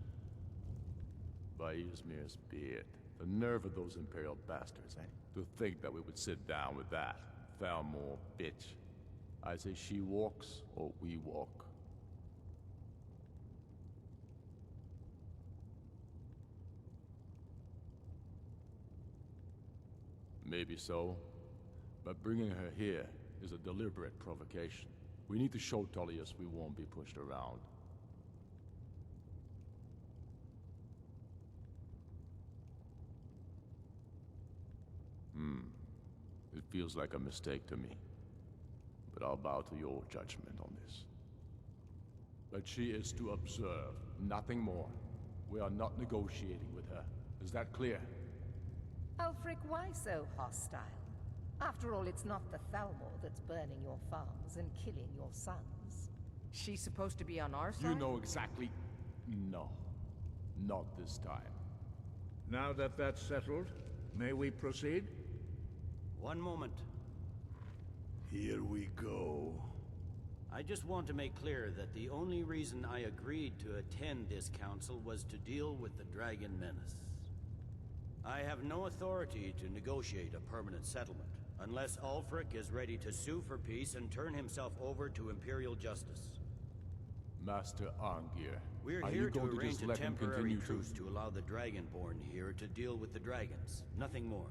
By Ysmir's beard. The nerve of those Imperial bastards, eh? To think that we would sit down with that. Thalmor bitch. I say she walks, or we walk. Maybe so, but bringing her here is a deliberate provocation. We need to show Tullius we won't be pushed around. It feels like a mistake to me. But I'll bow to your judgment on this. But she is to observe, nothing more. We are not negotiating with her. Is that clear? Ulfric, why so hostile? After all, it's not the Thalmor that's burning your farms and killing your sons. She's supposed to be on our side? You know exactly... No. Not this time. Now that that's settled, may we proceed? One moment. Here we go. I just want to make clear that the only reason I agreed to attend this council was to deal with the Dragon Menace. I have no authority to negotiate a permanent settlement, unless Ulfric is ready to sue for peace and turn himself over to Imperial justice. Master Arngir, We're are here you to going to arrange just a let him temporary continue truce to allow the Dragonborn here to deal with the dragons. Nothing more.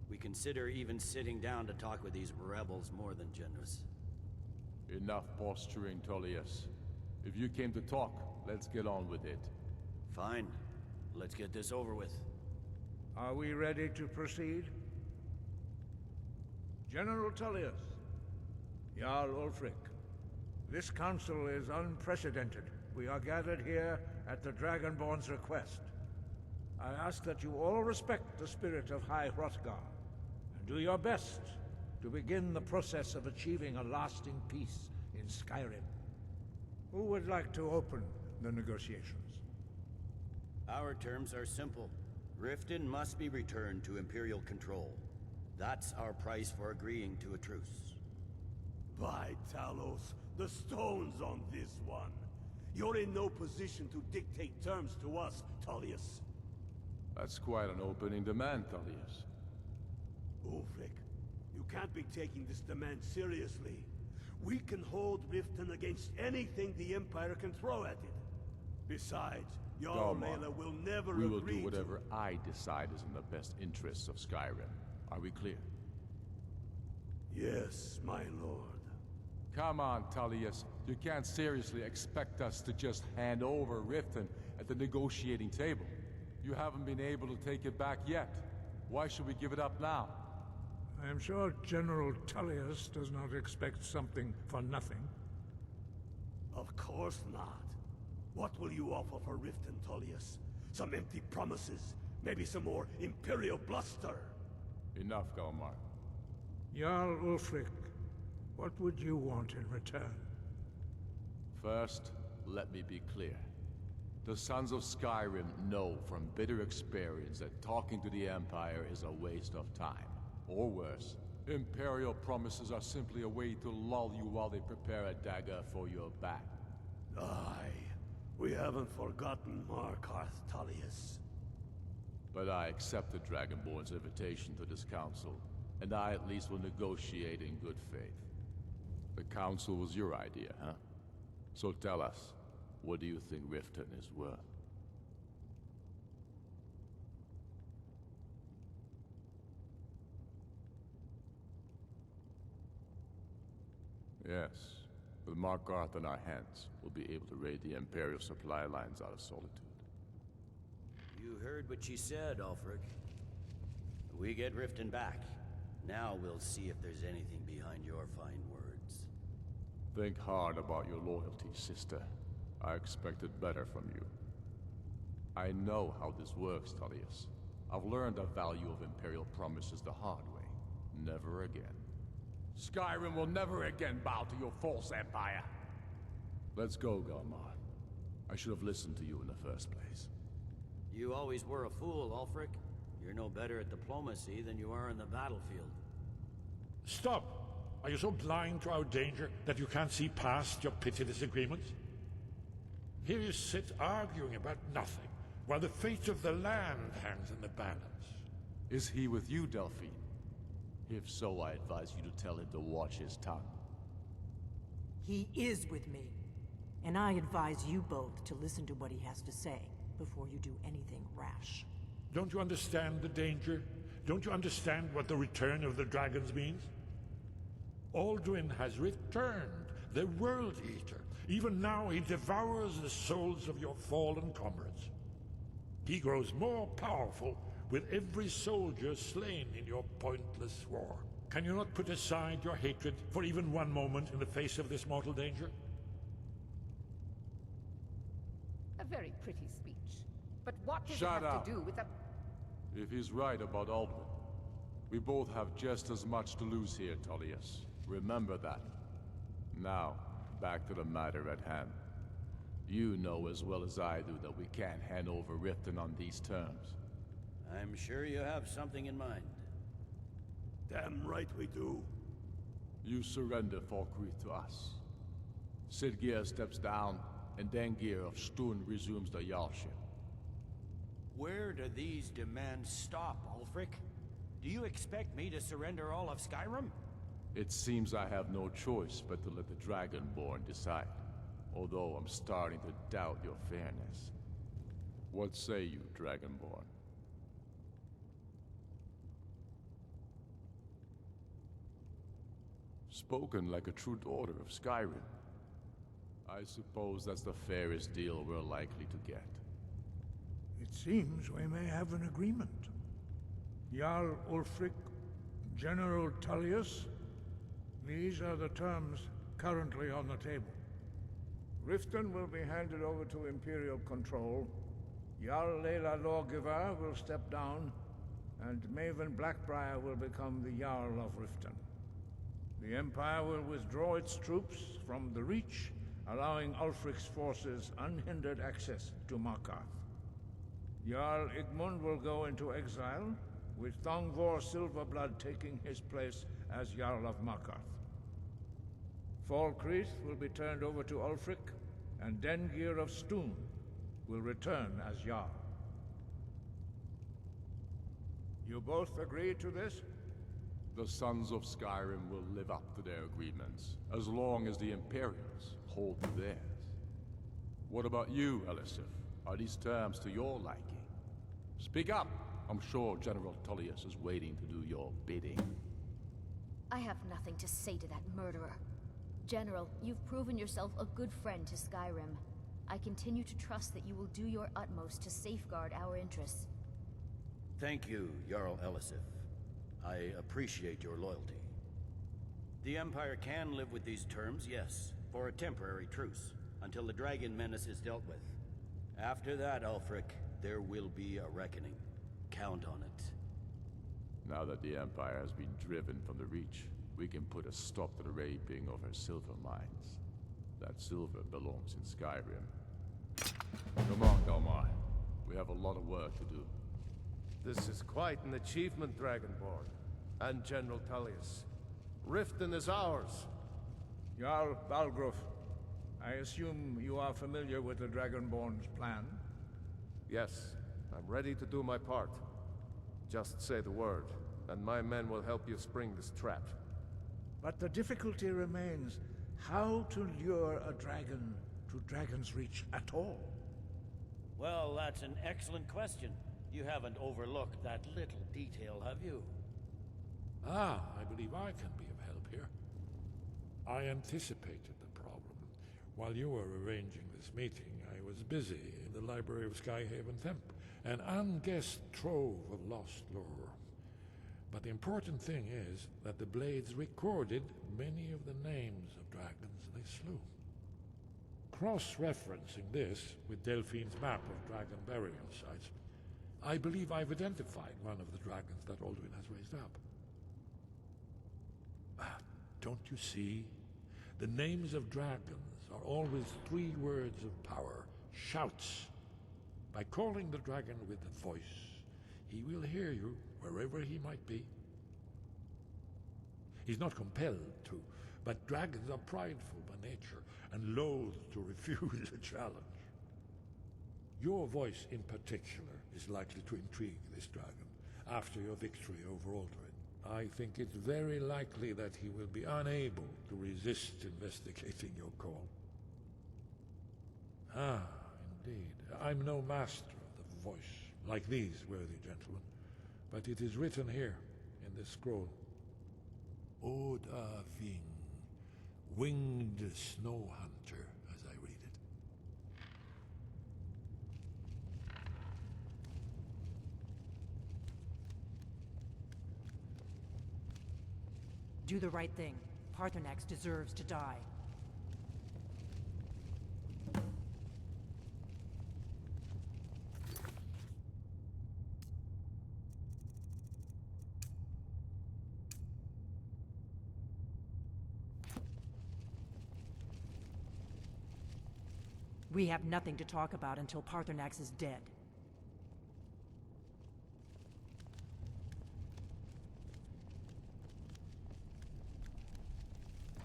We consider even sitting down to talk with these rebels more than generous. Enough posturing, Tullius. If you came to talk, let's get on with it. Fine. Let's get this over with. Are we ready to proceed? General Tullius, Jarl Ulfric, this council is unprecedented. We are gathered here at the Dragonborn's request. I ask that you all respect the spirit of High Hrothgar, and do your best to begin the process of achieving a lasting peace in Skyrim. Who would like to open the negotiations? Our terms are simple. Riften must be returned to Imperial control. That's our price for agreeing to a truce. By Talos, the stone's on this one. You're in no position to dictate terms to us, Tullius. That's quite an opening demand, Tullius. Ulfric, you can't be taking this demand seriously. We can hold Riften against anything the Empire can throw at it. Besides, Jarl Layla will never agree to... We will do whatever I decide is in the best interests of Skyrim. Are we clear? Yes, my lord. Come on, Tullius. You can't seriously expect us to just hand over Riften at the negotiating table. You haven't been able to take it back yet. Why should we give it up now? I am sure General Tullius does not expect something for nothing. Of course not. What will you offer for Riften, Tullius? Some empty promises? Maybe some more Imperial bluster? Enough, Galmar. Jarl Ulfric, what would you want in return? First, let me be clear. The Sons of Skyrim know from bitter experience that talking to the Empire is a waste of time. Or worse, Imperial promises are simply a way to lull you while they prepare a dagger for your back. Aye, we haven't forgotten Markarth, Tullius. But I accept the Dragonborn's invitation to this council, and I at least will negotiate in good faith. The council was your idea, huh? So tell us, what do you think Riften is worth? Yes, with Markarth in our hands, we'll be able to raid the Imperial supply lines out of Solitude. You heard what she said, Ulfric. We get Riften back. Now we'll see if there's anything behind your fine words. Think hard about your loyalty, sister. I expected better from you. I know how this works, Tullius. I've learned the value of Imperial promises the hard way. Never again. Skyrim will never again bow to your false empire. Let's go, Galmar. I should have listened to you in the first place. You always were a fool, Ulfric. You're no better at diplomacy than you are in the battlefield. Stop! Are you so blind to our danger that you can't see past your pitiless agreements? Here you sit arguing about nothing, while the fate of the land hangs in the balance. Is he with you, Delphine? If so, I advise you to tell him to watch his tongue. He is with me, and I advise you both to listen to what he has to say before you do anything rash. Don't you understand the danger? Don't you understand what the return of the dragons means? Alduin has returned. the World Eater. Even now he devours the souls of your fallen comrades. He grows more powerful with every soldier slain in your pointless war. Can you not put aside your hatred for even one moment in the face of this mortal danger? A very pretty speech. But what does Shut it have up. to do with the... If he's right about Aldrin, we both have just as much to lose here, Tullius. Remember that. Now, back to the matter at hand. You know as well as I do that we can't hand over Riften on these terms. I'm sure you have something in mind. Damn right we do. You surrender Falkreath to us. Sidgeir steps down, and Dengir of Stun resumes the Jarlship. Where do these demands stop, Ulfric? Do you expect me to surrender all of Skyrim? It seems I have no choice but to let the Dragonborn decide. Although I'm starting to doubt your fairness. What say you, Dragonborn? Spoken like a true daughter of Skyrim. I suppose that's the fairest deal we're likely to get. It seems we may have an agreement. Jarl Ulfric, General Tullius, these are the terms currently on the table. Riften will be handed over to Imperial control, Jarl Lela Lawgiver will step down, and Maven Blackbriar will become the Jarl of Riften. The Empire will withdraw its troops from the Reach, allowing Ulfric's forces unhindered access to Markarth. Jarl Igmund will go into exile, with Thongvor Silverblood taking his place as Jarl of Markarth. Falkreath will be turned over to Ulfric, and Dengir of Stun will return as Jarl. You both agree to this? The Sons of Skyrim will live up to their agreements, as long as the Imperials hold to theirs. What about you, Elisif? Are these terms to your liking? Speak up! I'm sure General Tullius is waiting to do your bidding. I have nothing to say to that murderer. General, you've proven yourself a good friend to Skyrim. I continue to trust that you will do your utmost to safeguard our interests. Thank you, Jarl Elisif. I appreciate your loyalty. The Empire can live with these terms, yes, for a temporary truce, until the Dragon Menace is dealt with. After that, Ulfric, there will be a reckoning. Count on it. Now that the Empire has been driven from the Reach, we can put a stop to the raping of her silver mines. That silver belongs in Skyrim. Come on, Dalmar. We have a lot of work to do. This is quite an achievement, Dragonborn. And General Tullius. Riften is ours. Jarl Balgruuf, I assume you are familiar with the Dragonborn's plan? Yes, I'm ready to do my part. Just say the word, and my men will help you spring this trap. But the difficulty remains how to lure a dragon to Dragon's Reach at all. Well, that's an excellent question. You haven't overlooked that little detail, have you? Ah, I believe I can be of help here. I anticipated the problem. While you were arranging this meeting, I was busy in the library of Skyhaven Temp, an unguessed trove of lost lore. But the important thing is that the Blades recorded many of the names of dragons they slew. Cross-referencing this with Delphine's map of dragon burial sites, I believe I've identified one of the dragons that Alduin has raised up. Don't you see? The names of dragons are always 3 words of power, shouts. By calling the dragon with a voice, he will hear you wherever he might be. He's not compelled to, but dragons are prideful by nature and loath to refuse a challenge. Your voice in particular is likely to intrigue this dragon after your victory over Alduin. I think it's very likely that he will be unable to resist investigating your call. Ah, indeed. I'm no master of the voice, like these worthy gentlemen, but it is written here in this scroll. Oda Ving, winged snow hunter, as I read it. Do the right thing. Paarthurnax deserves to die. We have nothing to talk about until Paarthurnax is dead.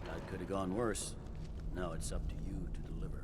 That could have gone worse. Now it's up to you to deliver.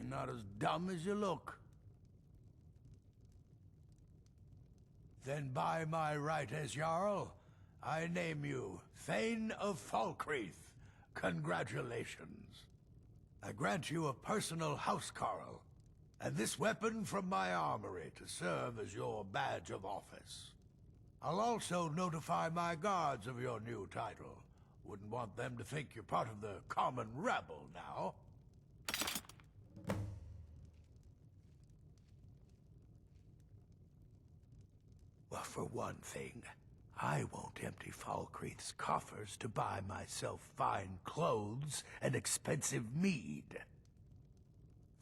You're not as dumb as you look. Then by my right as Jarl, I name you Thane of Falkreath. Congratulations. I grant you a personal housecarl, and this weapon from my armory to serve as your badge of office. I'll also notify my guards of your new title. Wouldn't want them to think you're part of the common rabble now. Well, for one thing, I won't empty Falkreath's coffers to buy myself fine clothes and expensive mead.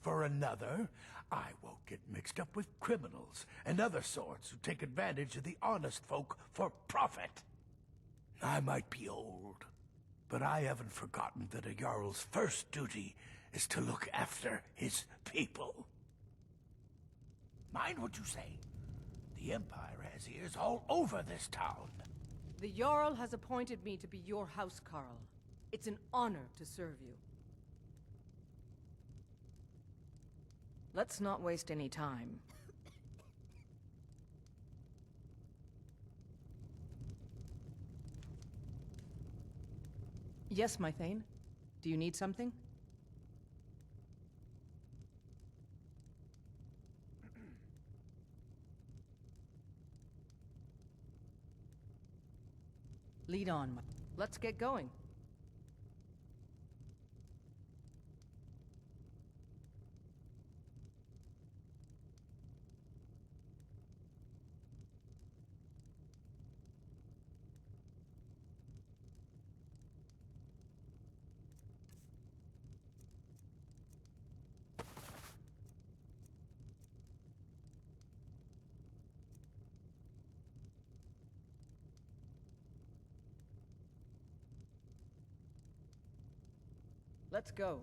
For another, I won't get mixed up with criminals and other sorts who take advantage of the honest folk for profit. I might be old, but I haven't forgotten that a Jarl's first duty is to look after his people. Mind what you say. The Empire has ears all over this town. The Jarl has appointed me to be your housecarl. It's an honor to serve you. Let's not waste any time. Yes, my Thane. Do you need something? Lead on. Let's get going. Let's go.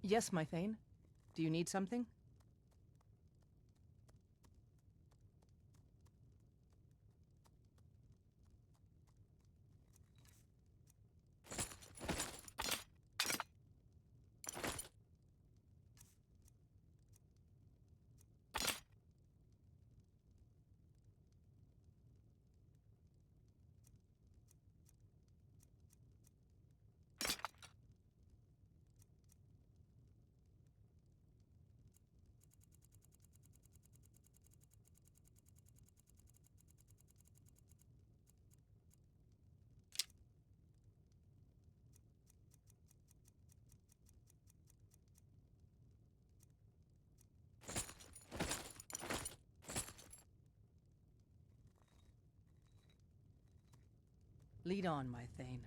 Yes, my Thane. Do you need something? Lead on, my Thane.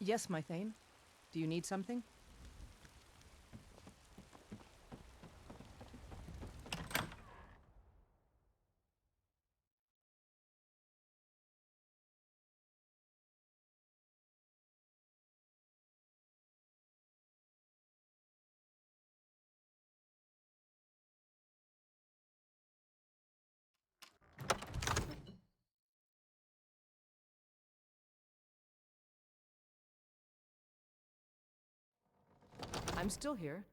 Yes, my Thane. Do you need something? I'm still here.